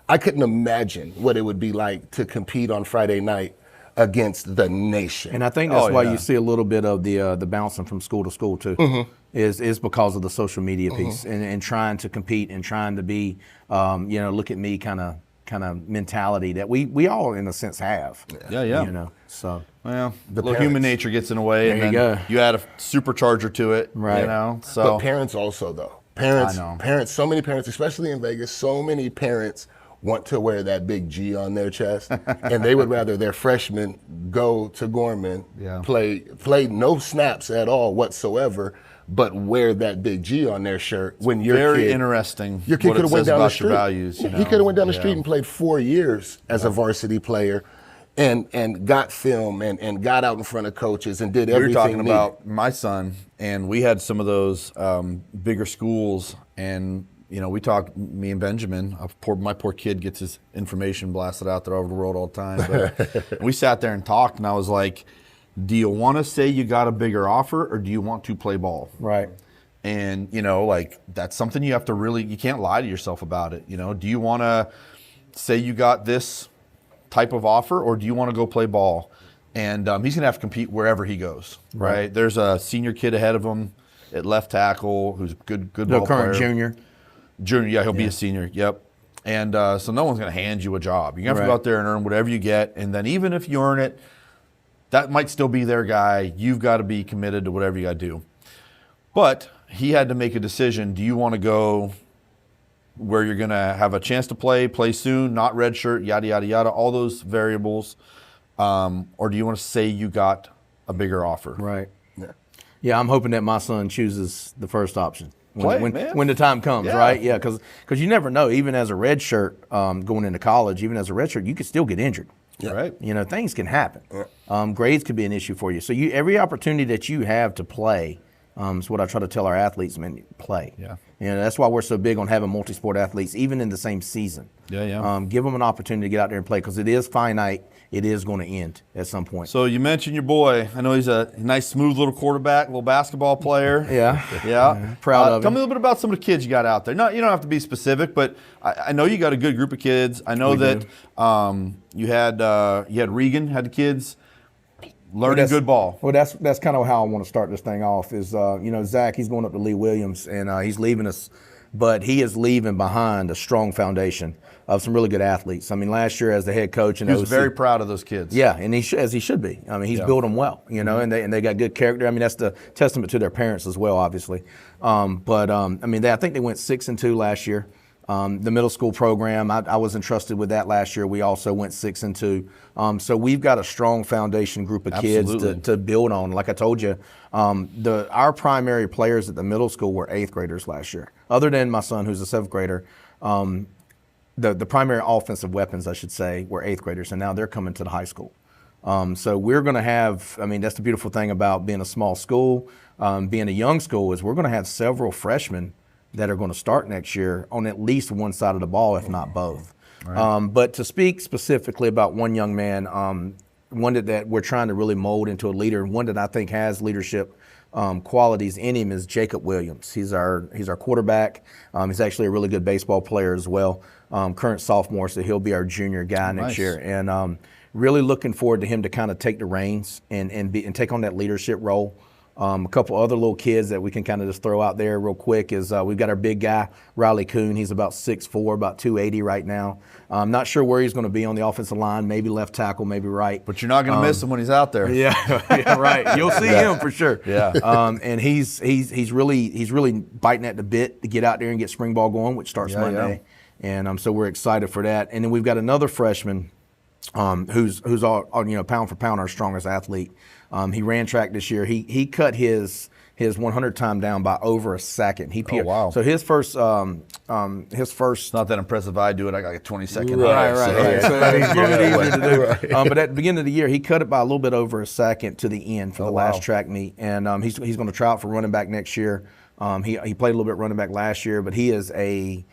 I couldn't imagine what it would be like to compete on Friday night against the nation. And I think that's why yeah. you see a little bit of the bouncing from school to school too, is because of the social media piece and trying to compete and trying to be, look at me kind of mentality that we all in a sense have. Yeah. So. Well, the parents. human nature gets in the way, and There then you go. you add a supercharger to it, Right. So But parents also, though. Parents, I know. parents. So many parents, especially in Vegas, so many parents want to wear that big G on their chest, and they would rather their freshmen go to Gorman, play no snaps at all whatsoever, but wear that big G on their shirt when your very kid, interesting. Your kid what could it have went says down the about street. your values. He could have went down the street and played 4 years as a varsity player, and got film and got out in front of coaches and did We were everything. talking needed. about my son, and we had some of those bigger schools, and we talked. Me and Benjamin, my poor kid gets his information blasted out there over the world all the time. But we sat there and talked, and I was like, "Do you want to say you got a bigger offer, or do you want to play ball?" Right. And that's something you have to you can't lie to yourself about it. Do you want to say you got this type of offer, or do you want to go play ball? And he's going to have to compete wherever he goes, right? There's a senior kid ahead of him at left tackle who's a good The ball current player. Junior, yeah, he'll be a senior, yep. And so no one's going to hand you a job. You're going to have to go out there and earn whatever you get, and then even if you earn it, that might still be their guy. You've got to be committed to whatever you got to do. But he had to make a decision. Do you want to go where you're going to have a chance to play soon, not redshirt, yada, yada, yada, all those variables? Or do you want to say you got a bigger offer? Right. Yeah, I'm hoping that my son chooses the first option when the time comes, Yeah. right? Yeah, because you never know. Even as a redshirt going into college, even as a redshirt, you could still get injured. Yeah. Right. Things can happen. Grades could be an issue for you. So every opportunity that you have to play is what I try to tell our athletes, man, play. Yeah. That's why we're so big on having multi-sport athletes, even in the same season. Yeah. Give them an opportunity to get out there and play because it is finite. It is going to end at some point. So you mentioned your boy. I know he's a nice, smooth little quarterback, little basketball player. Yeah. Proud of him. Tell me a little bit about some of the kids you got out there. No, you don't have to be specific, but I know you got a good group of kids. I know that you had Regan had the kids learning good ball. Well, that's kind of how I want to start this thing off. Is Zach? He's going up to Lee Williams, and he's leaving us, but he is leaving behind a strong foundation of some really good athletes. I mean, last year as the head coach, and He was very proud of those kids. Yeah, and as he should be. I mean, he's built them well, and they got good character. I mean, that's the testament to their parents as well, obviously. I think they went 6-2 last year. The middle school program, I was entrusted with that last year. We also went 6-2. So we've got a strong foundation group of kids to build on. Like I told you, our primary players at the middle school were 8th graders last year. Other than my son, who's a 7th grader, the primary offensive weapons, I should say, were 8th graders, and now they're coming to the high school. So we're going to have, that's the beautiful thing about being a small school, being a young school, is we're going to have several freshmen that are going to start next year on at least one side of the ball, if not both. Right. But to speak specifically about one young man, one that we're trying to really mold into a leader, and one that I think has leadership qualities in him is Jacob Williams. He's our quarterback. He's actually a really good baseball player as well. Current sophomore, so he'll be our junior guy next year. And really looking forward to him to kind of take the reins and take on that leadership role. A couple other little kids that we can kind of just throw out there real quick is we've got our big guy, Riley Kuhn. He's about 6'4", about 280 right now. I'm not sure where he's going to be on the offensive line, maybe left tackle, maybe right. But you're not going to miss him when he's out there. Yeah, right. You'll see him for sure. Yeah. And he's really biting at the bit to get out there and get spring ball going, which starts Monday. And so we're excited for that. And then we've got another freshman who's all, pound for pound our strongest athlete. He ran track this year. He cut his 100 time down by over a second. Oh, wow. So his first It's not that impressive. I do it. I got like a 20-second. Right. So it's a little bit easier to do. Right. But at the beginning of the year, he cut it by a little bit over a second to the end for the last track meet. And he's going to try out for running back next year. He played a little bit running back last year, but he is a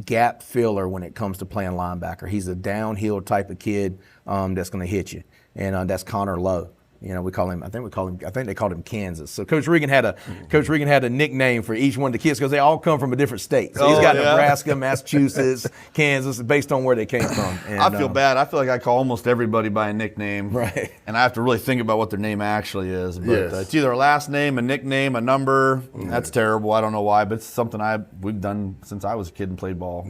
gap filler when it comes to playing linebacker. He's a downhill type of kid that's going to hit you. And that's Connor Lowe. We call him. I think they called him Kansas. So Coach Regan had a nickname for each one of the kids because they all come from a different state. So he's got Nebraska, Massachusetts, Kansas, based on where they came from. And, I feel bad. I feel like I call almost everybody by a nickname, right? And I have to really think about what their name actually is. But Yes. it's either a last name, a nickname, a number. That's terrible. I don't know why, but it's something we've done since I was a kid and played ball.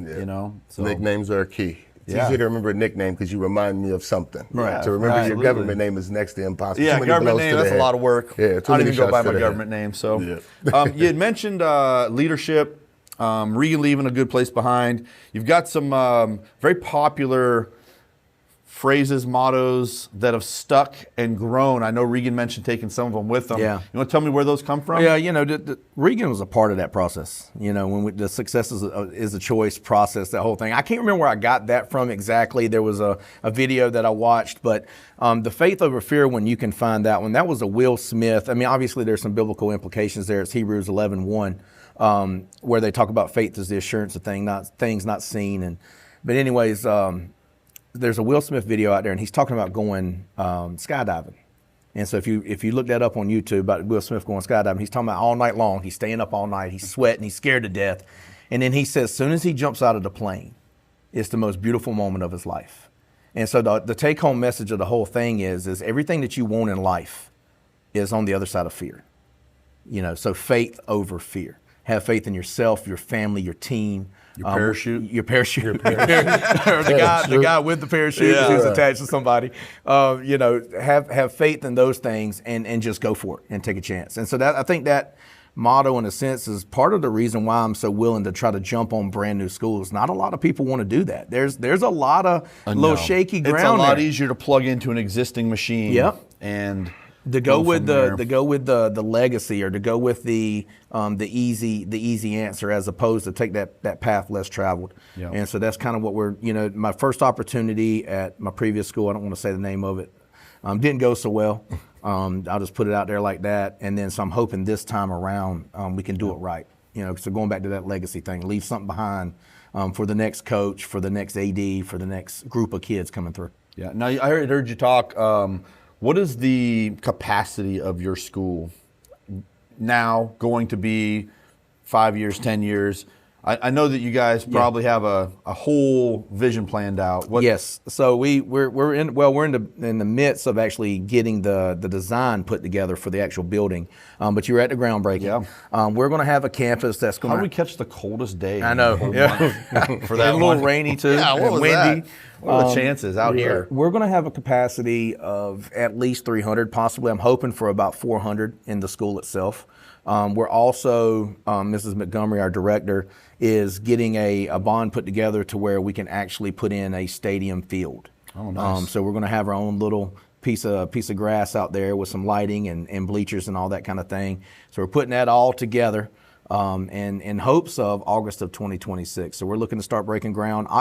So Nicknames are key. It's Yeah. easier to remember a nickname because you remind me of something. Right. To remember your Absolutely. government name is next to impossible. Yeah, Too many government blows name, to the that's a head. lot of work. Yeah, I too don't many even go by shots my to the government head. name. So Yeah. you had mentioned leadership, Regan leaving a good place behind. You've got some very popular phrases, mottos that have stuck and grown. I know Regan mentioned taking some of them with him. Yeah. You want to tell me where those come from? Yeah, Regan was a part of that process. When the success is a choice process, that whole thing. I can't remember where I got that from exactly. There was a video that I watched, but the faith over fear one, you can find that one. That was a Will Smith. I mean, obviously there's some biblical implications there. It's Hebrews 11:1, where they talk about faith as the assurance of things not seen. But anyways, there's a Will Smith video out there, and he's talking about going skydiving. And so if you look that up on YouTube about Will Smith going skydiving, he's talking about all night long. He's staying up all night. He's sweating. He's scared to death. And then he says, as soon as he jumps out of the plane, it's the most beautiful moment of his life. And so the take-home message of the whole thing is everything that you want in life is on the other side of fear. So faith over fear. Have faith in yourself, your family, your team. Your parachute. Your parachute. Or the guy with the parachute who's attached to somebody. Have faith in those things and just go for it and take a chance. And so I think that motto, in a sense, is part of the reason why I'm so willing to try to jump on brand new schools. Not a lot of people want to do that. There's a lot of little shaky ground. It's a lot there. easier to plug into an existing machine. Yep. And to go with the legacy, or to go with the easy answer, as opposed to take that path less traveled. Yeah. And so that's kind of what my first opportunity at my previous school, I don't want to say the name of it, didn't go so well. I'll just put it out there like that. And then so I'm hoping this time around we can do it right. So going back to that legacy thing, leave something behind for the next coach, for the next AD, for the next group of kids coming through. Yeah. Now I heard you talk. What is the capacity of your school now going to be 5 years, 10 years? I know that you guys probably have a whole vision planned out. Yes. So we're in the midst of actually getting the design put together for the actual building. But you're at the groundbreaking. Yeah. We're going to have a campus that's going How to. do we catch the coldest day? I know. For that a little one? rainy too. Yeah, what and was windy. that? What are the chances out here? We're going to have a capacity of at least 300, possibly. I'm hoping for about 400 in the school itself. We're also, Mrs. Montgomery, our director, is getting a bond put together to where we can actually put in a stadium field. Oh, nice. So we're going to have our own little piece of grass out there with some lighting and bleachers and all that kind of thing. So we're putting that all together and in hopes of August of 2026. So we're looking to start breaking ground in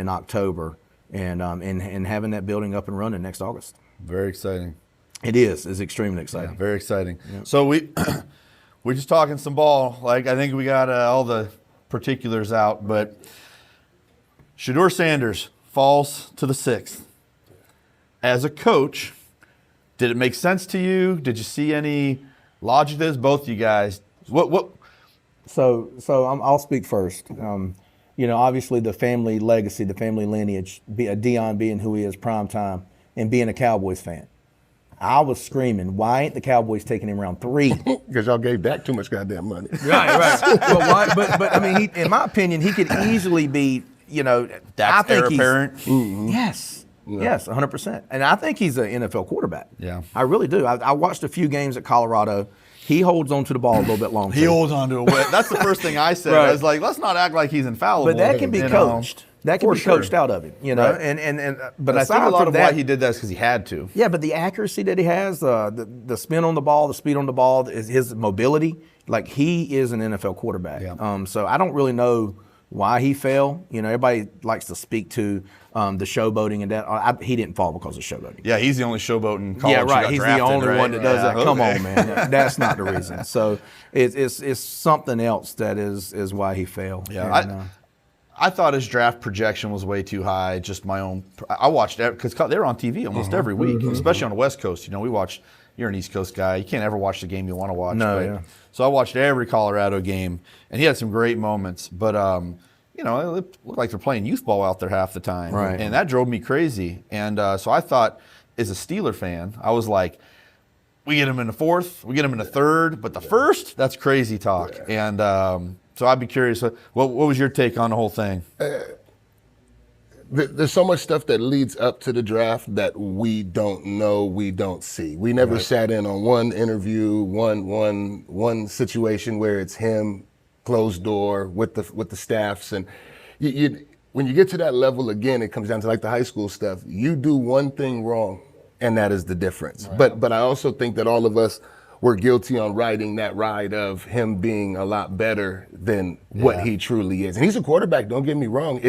October and having that building up and running next August. Very exciting. It is. It's extremely exciting. Yeah, very exciting. Yep. So we're just talking some ball. Like, I think we got all the particulars out, but Shedeur Sanders falls to the 6th. As a coach, did it make sense to you? Did you see any logic to this? Both of you guys. What? So I'll speak first. Obviously the family legacy, the family lineage, Deion being who he is, prime time, and being a Cowboys fan. I was screaming, why ain't the Cowboys taking him round 3? Because y'all gave Dak too much goddamn money. Right. But I mean, in my opinion, he could easily be, Dak's I think heir apparent? Mm-hmm. Yes, 100%. And I think he's an NFL quarterback. Yeah. I really do. I watched a few games at Colorado. he holds on to the ball a little bit longer. He holds on to it. That's the first thing I said. Right. I was like, let's not act like he's infallible. But that can be coached. That can For be sure. coached out of it, you know. Right. But I aside think a lot from of that, why he did that is because he had to. yeah, but the accuracy that he has, the spin on the ball, the speed on the ball, his mobility, like he is an NFL quarterback. Yeah. So I don't really know why he fell. You know, everybody likes to speak to the showboating and that. He didn't fall because of showboating. Yeah, he's the only showboat in college. Yeah, who right. got He's drafted, the only right? one that does Yeah, that. Come okay. on, man. That's not the reason. So it's something else that is why he fell. Yeah, And, I thought his draft projection was way too high. Just my own. I watched it because they're on TV almost every week, especially on the West Coast. You know, we watch. You're an East Coast guy. You can't ever watch the game you want to watch. No, but, yeah. So I watched every Colorado game, and he had some great moments. But you know, it looked like they're playing youth ball out there half the time, Right. and that drove me crazy. And so I thought, as a Steeler fan, I was like, we get him in the fourth, we get him in the third, but the first, that's crazy talk. And so I'd be curious, what was your take on the whole thing? There's so much stuff that leads up to the draft that we don't know, we don't see. We never sat in on one interview, one situation where it's him, closed door with the staffs, and when you get to that level again, it comes down to like the high school stuff. You do one thing wrong, and that is the difference. Right. But I also think that all of us were guilty on riding that ride of him being a lot better than what he truly is. And he's a quarterback. Don't get me wrong.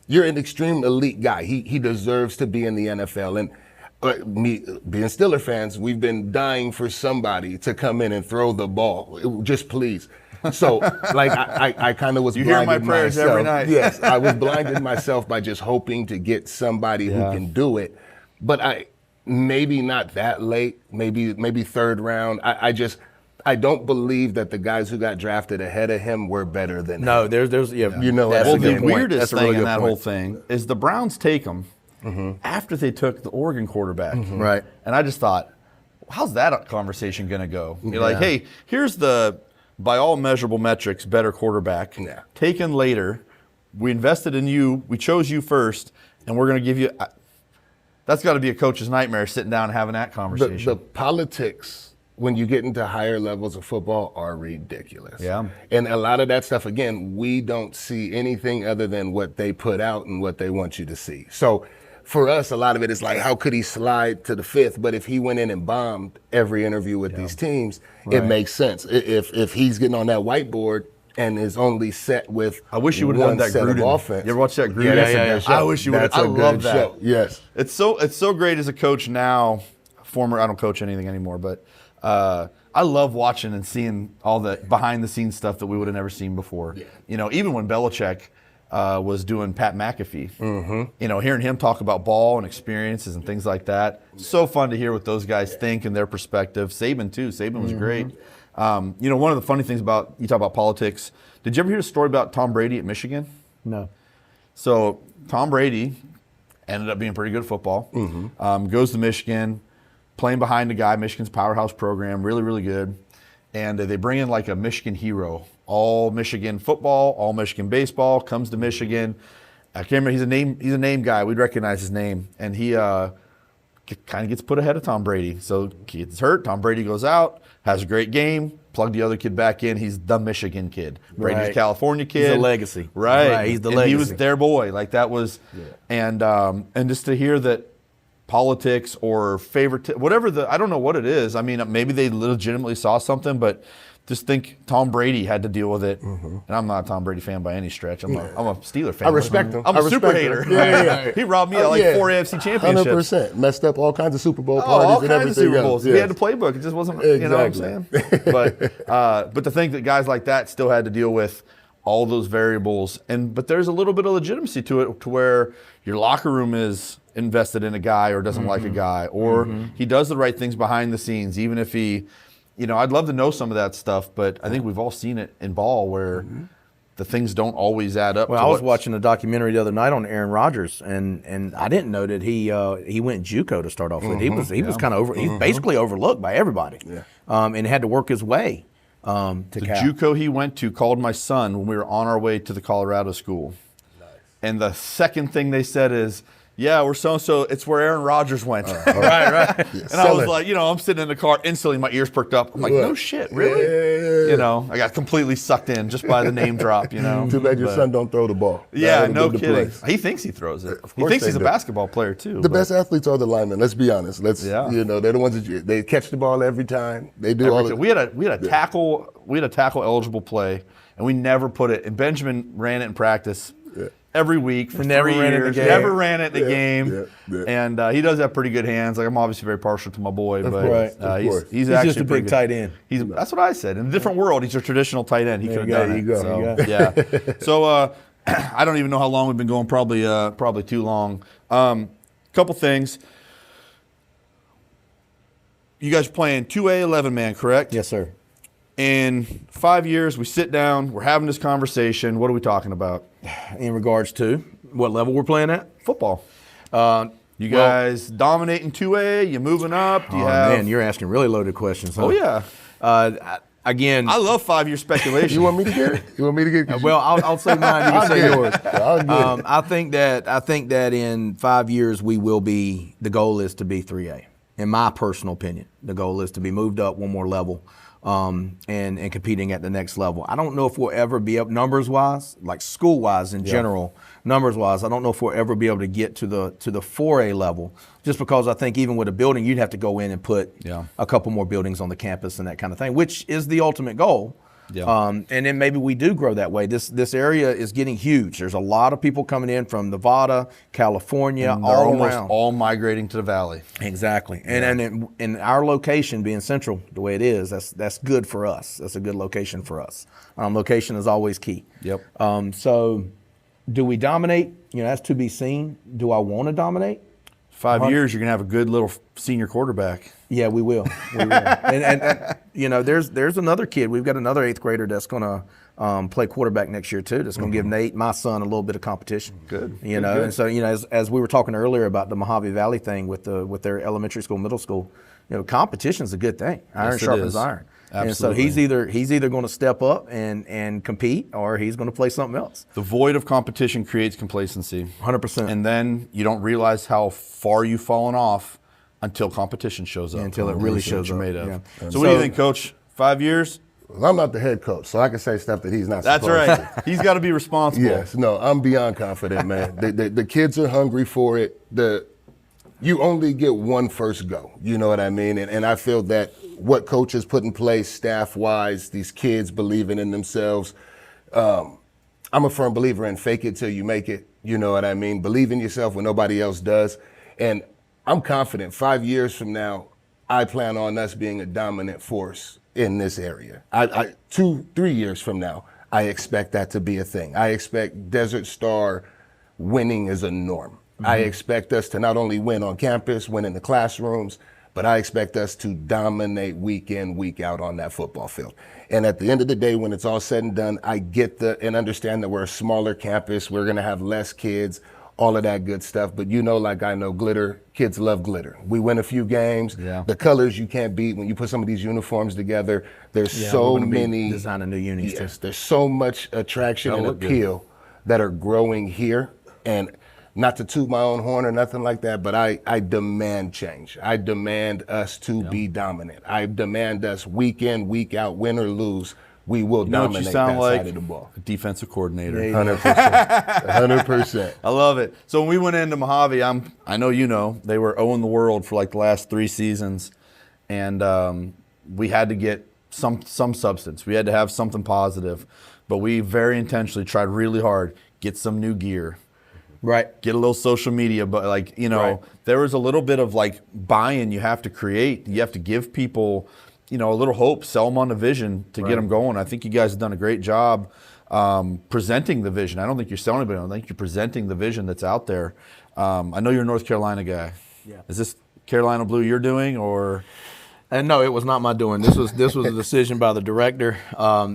You're an extreme elite guy. He deserves to be in the NFL. And me being Steeler fans, we've been dying for somebody to come in and throw the ball. Just please. So, like, I kind of was You hear blinded my prayers myself. every night. Yes, I was blinded myself by just hoping to get somebody who can do it. But maybe not that late, maybe third round. I don't believe that the guys who got drafted ahead of him were better than no, him. there's You know, that's Well, a the good point. weirdest That's a thing really in good that point. whole thing is the Browns take him after they took the Oregon quarterback. Right. And I just thought, how's that conversation going to go? You're like, hey, here's the, by all measurable metrics, better quarterback. Yeah. Taken later. We invested in you. We chose you first. And we're going to give you. That's got to be a coach's nightmare, sitting down and having that conversation. The politics, when you get into higher levels of football, are ridiculous. Yeah. And a lot of that stuff, again, we don't see anything other than what they put out and what they want you to see. So for us, a lot of it is like, how could he slide to the fifth? But if he went in and bombed every interview with these teams, it makes sense. If he's getting on that whiteboard and is only set with I wish you would have done that set of Gruden. offense. You ever watch that Gruden? Yeah, that's a Yeah. good show. I wish you would have. That's I a love good that. show. Yes. It's so great as a coach now. I don't coach anything anymore, but I love watching and seeing all the behind the scenes stuff that we would have never seen before. Yeah. You know, even when Belichick was doing Pat McAfee, you know, hearing him talk about ball and experiences and things like that. So fun to hear what those guys think and their perspective. Saban too. Saban was great. You know, one of the funny things about, you talk about politics. Did you ever hear a story about Tom Brady at Michigan? No. So Tom Brady ended up being pretty good at football. Goes to Michigan, playing behind a guy, Michigan's powerhouse program, really, really good. And they bring in like a Michigan hero, all Michigan football, all Michigan baseball, comes to Michigan. I can't remember, he's a name guy. We'd recognize his name. And he kind of gets put ahead of Tom Brady. So he gets hurt. Tom Brady goes out, has a great game, plug the other kid back in. He's the Michigan kid. Brady's Right. a California kid. He's a legacy. Right. He's the and legacy. he was their boy. Like that was, and just to hear that politics or favorite, whatever I don't know what it is. I mean, maybe they legitimately saw something, but just think Tom Brady had to deal with it. And I'm not a Tom Brady fan by any stretch. I'm a Steeler fan. I respect him. I'm I a super respect hater. him. Yeah. He robbed me of like 4 AFC championships. 100%. Messed up all kinds of Super Bowl Oh, parties all and kinds of everything Super else. Bowls. He had the playbook. It just wasn't, you know what I'm saying? But to think that guys like that still had to deal with all those variables, but there's a little bit of legitimacy to it, to where your locker room is invested in a guy or doesn't like a guy, or he does the right things behind the scenes, even if he, you know, I'd love to know some of that stuff, but I think we've all seen it in ball where the things don't always add up. Well, to I was what's- watching a documentary the other night on Aaron Rodgers, and I didn't know that he went JUCO to start off with. He was kind of he's basically overlooked by everybody, and had to work his way to The Cal. JUCO he went to called my son when we were on our way to the Colorado school. And the second thing they said is, Yeah, we're so-and-so. It's where Aaron Rodgers went. Right. And I was like, I'm sitting in the car, instantly my ears perked up. I'm like, no shit, really? Yeah. I got completely sucked in just by the name drop, Too bad your son don't throw the ball. Yeah, That no would've been the kidding. place. He thinks he throws it. He course thinks they he's a do. basketball player, too. The best athletes are the linemen. Let's be honest. Yeah. They're the ones that they catch the ball every time. They do all. We had a tackle eligible play, and we never put it. And Benjamin ran it in practice every week for Never 3 ran it in the years. game. Never ran it in the game. Yeah. And he does have pretty good hands. Like I'm obviously very partial to my boy, but course, of course. he's He's actually just a pretty big good. tight end. That's what I said. In a different world, he's a traditional tight end. He could have There done you it. go. So, yeah. So I don't even know how long we've been going. Probably too long. Couple things. You guys are playing 2A 11-man, correct? Yes, sir. In 5 years, we sit down, we're having this conversation. What are we talking about? In regards to what level we're playing at? Football. You guys dominating 2A? You moving up? Do you have? Man, you're asking really loaded questions. Huh? Oh yeah. Again, I love 5 year speculation. You want me to get it? You want me to get it? well, I'll say mine. You can say yours. I'll get it. I think that in 5 years we will be. The goal is to be 3A. In my personal opinion, the goal is to be moved up one more level, and competing at the next level. I don't know if we'll ever be up numbers wise, like school wise in general. Numbers wise, I don't know if we'll ever be able to get to the 4A level, just because I think even with a building, you'd have to go in and put a couple more buildings on the campus and that kind of thing, which is the ultimate goal. Yeah. And then maybe we do grow that way. This area is getting huge. There's a lot of people coming in from Nevada, California, And they're all almost around. all migrating to the valley. Exactly. And in our location being central the way it is, that's good for us. That's a good location for us. Location is always key. Yep. So do we dominate? That's to be seen. Do I want to dominate? 5 years, you're gonna have a good little senior quarterback. Yeah, we will. We will. and there's another kid. We've got another 8th grader that's going to play quarterback next year too. That's going to give Nate, my son, a little bit of competition. Good. Good. And so as we were talking earlier about the Mojave Valley thing with their elementary school, middle school, competition is a good thing. Iron Yes, it sharpens is. iron. Absolutely. And so he's either going to step up and compete, or he's going to play something else. The void of competition creates complacency. 100%. And then you don't realize how far you've fallen off until competition shows up. Until it really shows what up. you're made of. Yeah. So what do you think, Coach? 5 years? Well, I'm not the head coach, so I can say stuff that he's not That's supposed to. right. He's got to be responsible. Yes, no, I'm beyond confident, man. The kids are hungry for it. You only get one first go, you know what I mean? And I feel that what coaches put in place staff-wise, these kids believing in themselves, I'm a firm believer in fake it till you make it, you know what I mean? Believe in yourself when nobody else does. And I'm confident 5 years from now, I plan on us being a dominant force in this area. 2-3 years from now, I expect that to be a thing. I expect Desert Star winning is a norm. I expect us to not only win on campus, win in the classrooms, but I expect us to dominate week in, week out on that football field. And at the end of the day, when it's all said and done, I get and understand that we're a smaller campus, we're gonna have less kids, all of that good stuff. But like I know glitter, kids love glitter. We win a few games. Yeah. The colors you can't beat when you put some of these uniforms together. There's so we're gonna be many. designing new unis too. Yes, there's so much attraction and look good. appeal that are growing here. And not to toot my own horn or nothing like that, but I demand change. I demand us to be dominant. I demand us week in, week out, win or lose, we will You know what dominate you sound that like? side of the ball. A defensive coordinator. 100%. 100%. I love it. So when we went into Mojave, I know they were owing the world for like the last 3 seasons, and we had to get some substance. We had to have something positive, but we very intentionally tried really hard, get some new gear. Right. Get a little social media, but Right. there was a little bit of like buy-in you have to create. You have to give people, a little hope, sell them on the vision to get them going. I think you guys have done a great job presenting the vision. I don't think you're selling anybody. I think you're presenting the vision that's out there. I know you're a North Carolina guy. Yeah. Is this Carolina Blue you're doing, or? And no, it was not my doing. This was a decision by the director.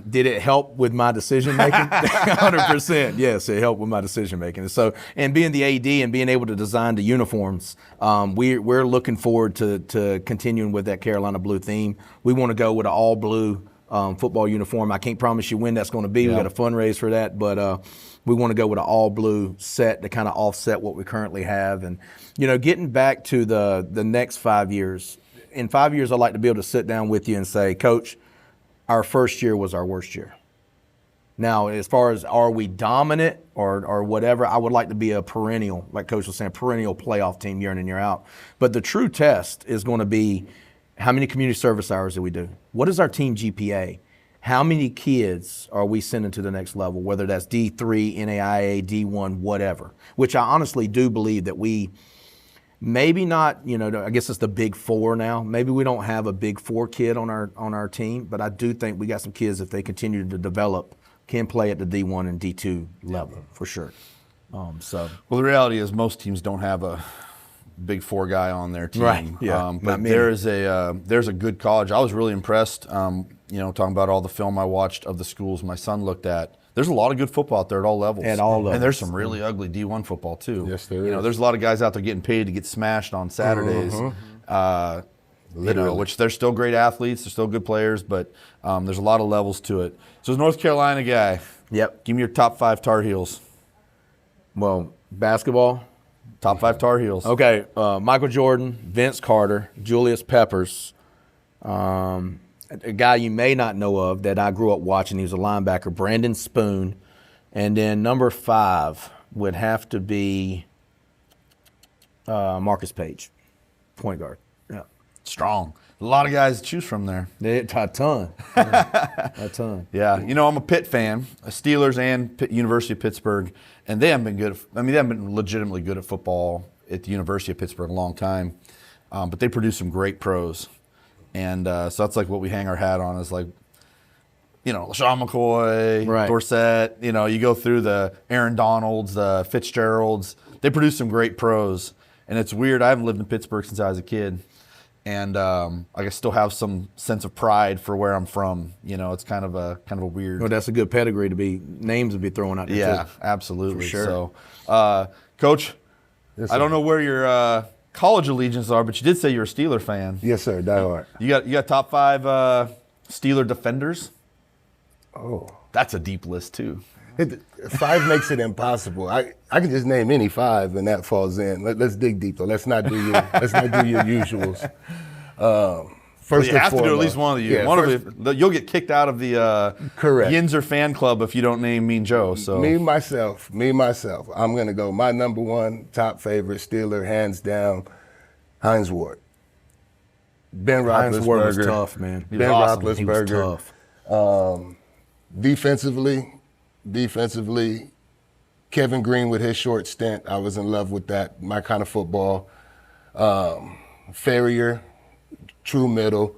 Did it help with my decision making? 100%. Yes, it helped with my decision making. And being the AD and being able to design the uniforms, we're looking forward to continuing with that Carolina Blue theme. We want to go with an all blue football uniform. I can't promise you when that's going to be. Yeah. We got to fundraise for that, but we want to go with an all blue set to kind of offset what we currently have. And getting back to the next 5 years. In 5 years, I'd like to be able to sit down with you and say, Coach, our first year was our worst year. Now, as far as are we dominant or whatever, I would like to be a perennial, like Coach was saying, perennial playoff team year in and year out. But the true test is going to be how many community service hours do we do? What is our team GPA? How many kids are we sending to the next level, whether that's D3, NAIA, D1, whatever, which I honestly do believe that we maybe not, I guess it's the big four now. Maybe we don't have a big four kid on our team, but I do think we got some kids, if they continue to develop, can play at the D1 and D2 level for sure. Well, the reality is most teams don't have a big four guy on their team. Right. Yeah. But there's a good college. I was really impressed. Talking about all the film I watched of the schools my son looked at. There's a lot of good football out there at all levels. At all levels. And there's some really ugly D1 football too. Yes, there is. There's a lot of guys out there getting paid to get smashed on Saturdays. Which they're still great athletes, they're still good players, but there's a lot of levels to it. So as a North Carolina guy, Yep. give me your top 5 Tar Heels. Well, basketball. Top 5 Tar Heels. Okay, Michael Jordan, Vince Carter, Julius Peppers, a guy you may not know of that I grew up watching. He was a linebacker, Brandon Spoon. And then number 5 would have to be Marcus Page, point guard. Yeah. Strong. A lot of guys to choose from there. A ton. A ton. Yeah, I'm a Pitt fan, Steelers and University of Pittsburgh, and they haven't been good. They haven't been legitimately good at football at the University of Pittsburgh a long time, but they produce some great pros, and so that's like what we hang our hat on is like, LaShawn McCoy, Right. Dorsett. You go through the Aaron Donalds, the Fitzgeralds. They produce some great pros, and it's weird. I haven't lived in Pittsburgh since I was a kid. And I still have some sense of pride for where I'm from. It's kind of a weird. Well, that's a good pedigree to be names to be thrown out there. Yeah, too. absolutely. For sure. So, Coach, Yes, I don't sir. know where your college allegiances are, but you did say you're a Steeler fan. Yes, sir. Die hard. You got top 5 Steeler defenders. Oh. That's a deep list too. 5 makes it impossible. I can just name any 5 and that falls in. Let's dig deep though. Let's not do your usuals. First, You have to do at least one of you. Yeah, one first, of the, you'll get kicked out of the Correct. Yinzer fan club if you don't name Mean Joe. So Me myself. I'm gonna go. My number 1 top favorite Steeler, hands down, Hines Ward. Ben Roethlisberger. Hines Ward was tough, man. He was Ben awesome. Roethlisberger. He was tough. Defensively, Kevin Green with his short stint, I was in love with that, my kind of football. Ferrier, true middle,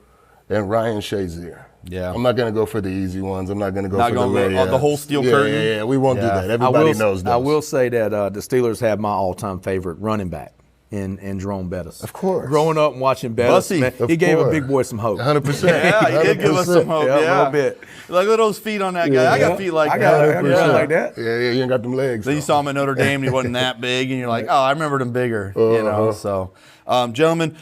and Ryan Shazier. Yeah. I'm not going to go for the easy ones. I'm not going to go Not for gonna the go- the whole steel curtain? Yeah, we won't do Yeah. that. Everybody knows those. I will say that the Steelers have my all-time favorite running back in Jerome Bettis. Of course. Growing up and watching Bettis, Bussy. man, Of he gave a course. big boy some hope. 100%. Yeah, he did give us some hope. Yeah, Yeah, a little bit. Look at those feet on that guy. I got feet like I got that. it like that. Yeah, you ain't got them legs. Then you though. saw him at Notre Dame, and he wasn't that big, and you're like, oh, I remembered him bigger. So, gentlemen,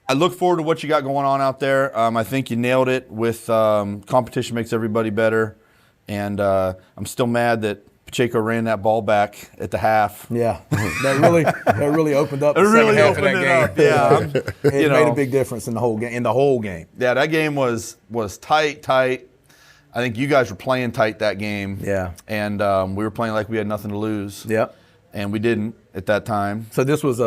I look forward to what you got going on out there. I think you nailed it with competition makes everybody better, and I'm still mad that Pacheco ran that ball back at the half. Yeah, that really opened up the It second really half of opened that it game. up. Yeah, It made a big difference in the whole game. Yeah, that game was tight. I think you guys were playing tight that game. Yeah. And we were playing like we had nothing to lose. Yep. And we didn't at that time. So this was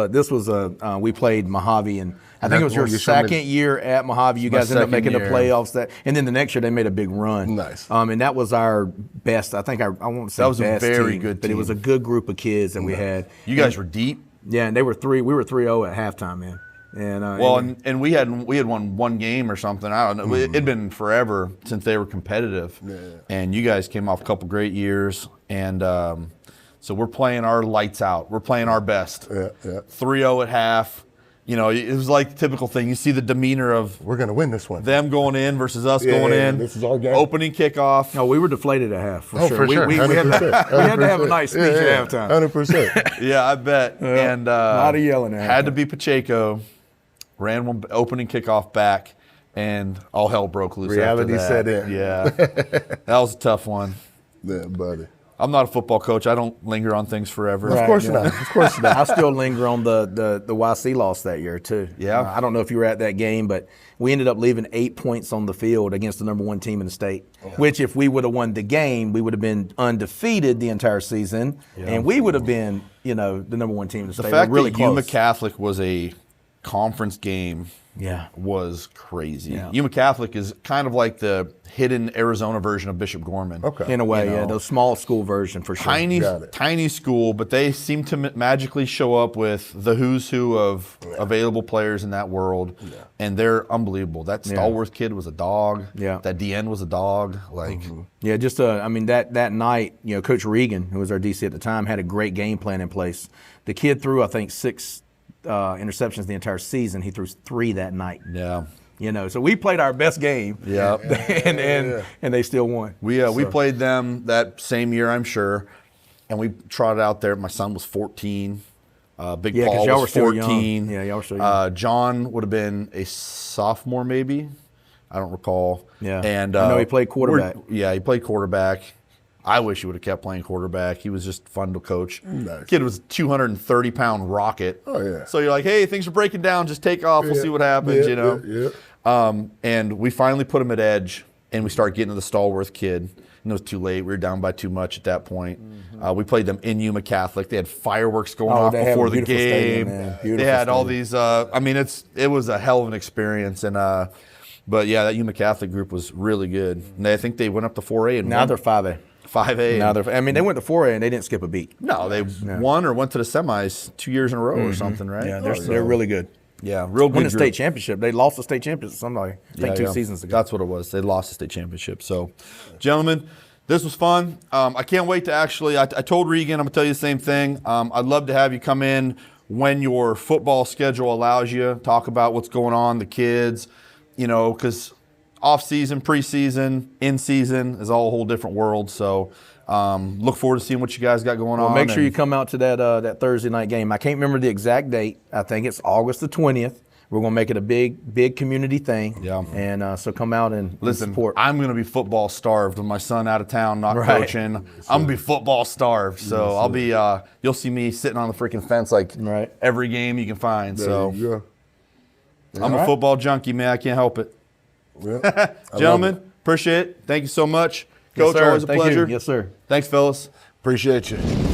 we played Mojave, and I think it was your you showed me- second year at Mojave. You My guys ended up second making the year. playoffs, and then the next year they made a big run. Nice. And that was our best. I think I won't say That was a best very team, good but it was a team. good group of kids that we had. You guys were deep. Yeah, and we were 3-0 at halftime, man. And Well, and we had won one game or something. I don't know. It'd been forever since they were competitive. Yeah. And you guys came off a couple great years, and so we're playing our lights out. We're playing our best. Yeah. 3-0 at half. It was like the typical thing. You see the demeanor of We're going to win this one. them going in versus us Yeah, going yeah, in. this is our game. Opening kickoff. no, we were deflated at half for Oh, sure. for sure. We had to 100%. have a nice speech at halftime. 100%. Yeah, I bet. And a lot of yelling at had to halftime. be Pacheco. Ran one opening kickoff back. and all hell broke loose. Reality after that. set in. Yeah, that was a tough one. Yeah, buddy. I'm not a football coach. I don't linger on things forever. Of course not. Of course not. I still linger on the YC loss that year too. Yeah. I don't know if you were at that game, but we ended up leaving 8 points on the field against the number 1 team in the state. Which, if we would have won the game, we would have been undefeated the entire season, and we would have been, the number 1 team in the state. The fact really that close. Yuma Catholic was a conference game Yeah. was crazy. Yeah. Yuma Catholic is kind of like the hidden Arizona version of Bishop Gorman. Okay. In a way, You know. yeah, the small school version for sure. Tiny school, but they seem to magically show up with the who's who of available players in that world, and they're unbelievable. That Stallworth kid was a dog. Yeah. That DN was a dog. Like, Yeah, just that night, Coach Regan, who was our DC at the time, had a great game plan in place. The kid threw, I think, 6 interceptions the entire season. He threw 3 that night. yeah. So we played our best game. Yeah. and they still won. We played them that same year, I'm sure, and we trotted out there. My son was 14. Big Yeah, 'cause Paul y'all was were still 14. young. Yeah, y'all were still young. John would have been a sophomore, maybe. I don't recall. Yeah. And I know he played quarterback. He played quarterback. I wish he would have kept playing quarterback. He was just fun to coach. Nice. Kid was a 230-pound rocket. Oh, yeah. So you're like, hey, things are breaking down. Just take off. We'll see what happens, Yeah. And we finally put him at edge, and we started getting to the Stallworth kid. And it was too late. We were down by too much at that point. We played them in Yuma Catholic. They had fireworks going off they have before a the beautiful game. stadium, man. They Beautiful had all stadium. these. It was a hell of an experience. And but yeah, that Yuma Catholic group was really good. And I think they went up to 4A and Now won they're 5A. 5A. Now they went to 4A and they didn't skip a beat. No, they won or went to the semis 2 years in a row or something, right? Yeah, they're really good. Yeah, real good Won the group. state championship. They lost the state championship somebody, I think 2 seasons ago. That's what it was. They lost the state championship. So, gentlemen, this was fun. I can't wait to actually, I told Regan, I'm going to tell you the same thing. I'd love to have you come in when your football schedule allows you, talk about what's going on, the kids, because off-season, preseason, in-season is all a whole different world. So, look forward to seeing what you guys got going on. Make sure you come out to that Thursday night game. I can't remember the exact date. I think it's August the 20th. We're going to make it a big community thing. Yeah. And so come out and Listen, support. I'm going to be football starved with my son out of town, not Right. coaching. I'm going to be football starved. So I'll be, you'll see me sitting on the freaking fence like Right. every game you can find. So There you go. I'm a football junkie, man. I can't help it. Yeah. Gentlemen, appreciate it. Thank you so much. Yes, Coach, sir. always a Thank you. pleasure. Yes, sir. Thanks, fellas. Appreciate you.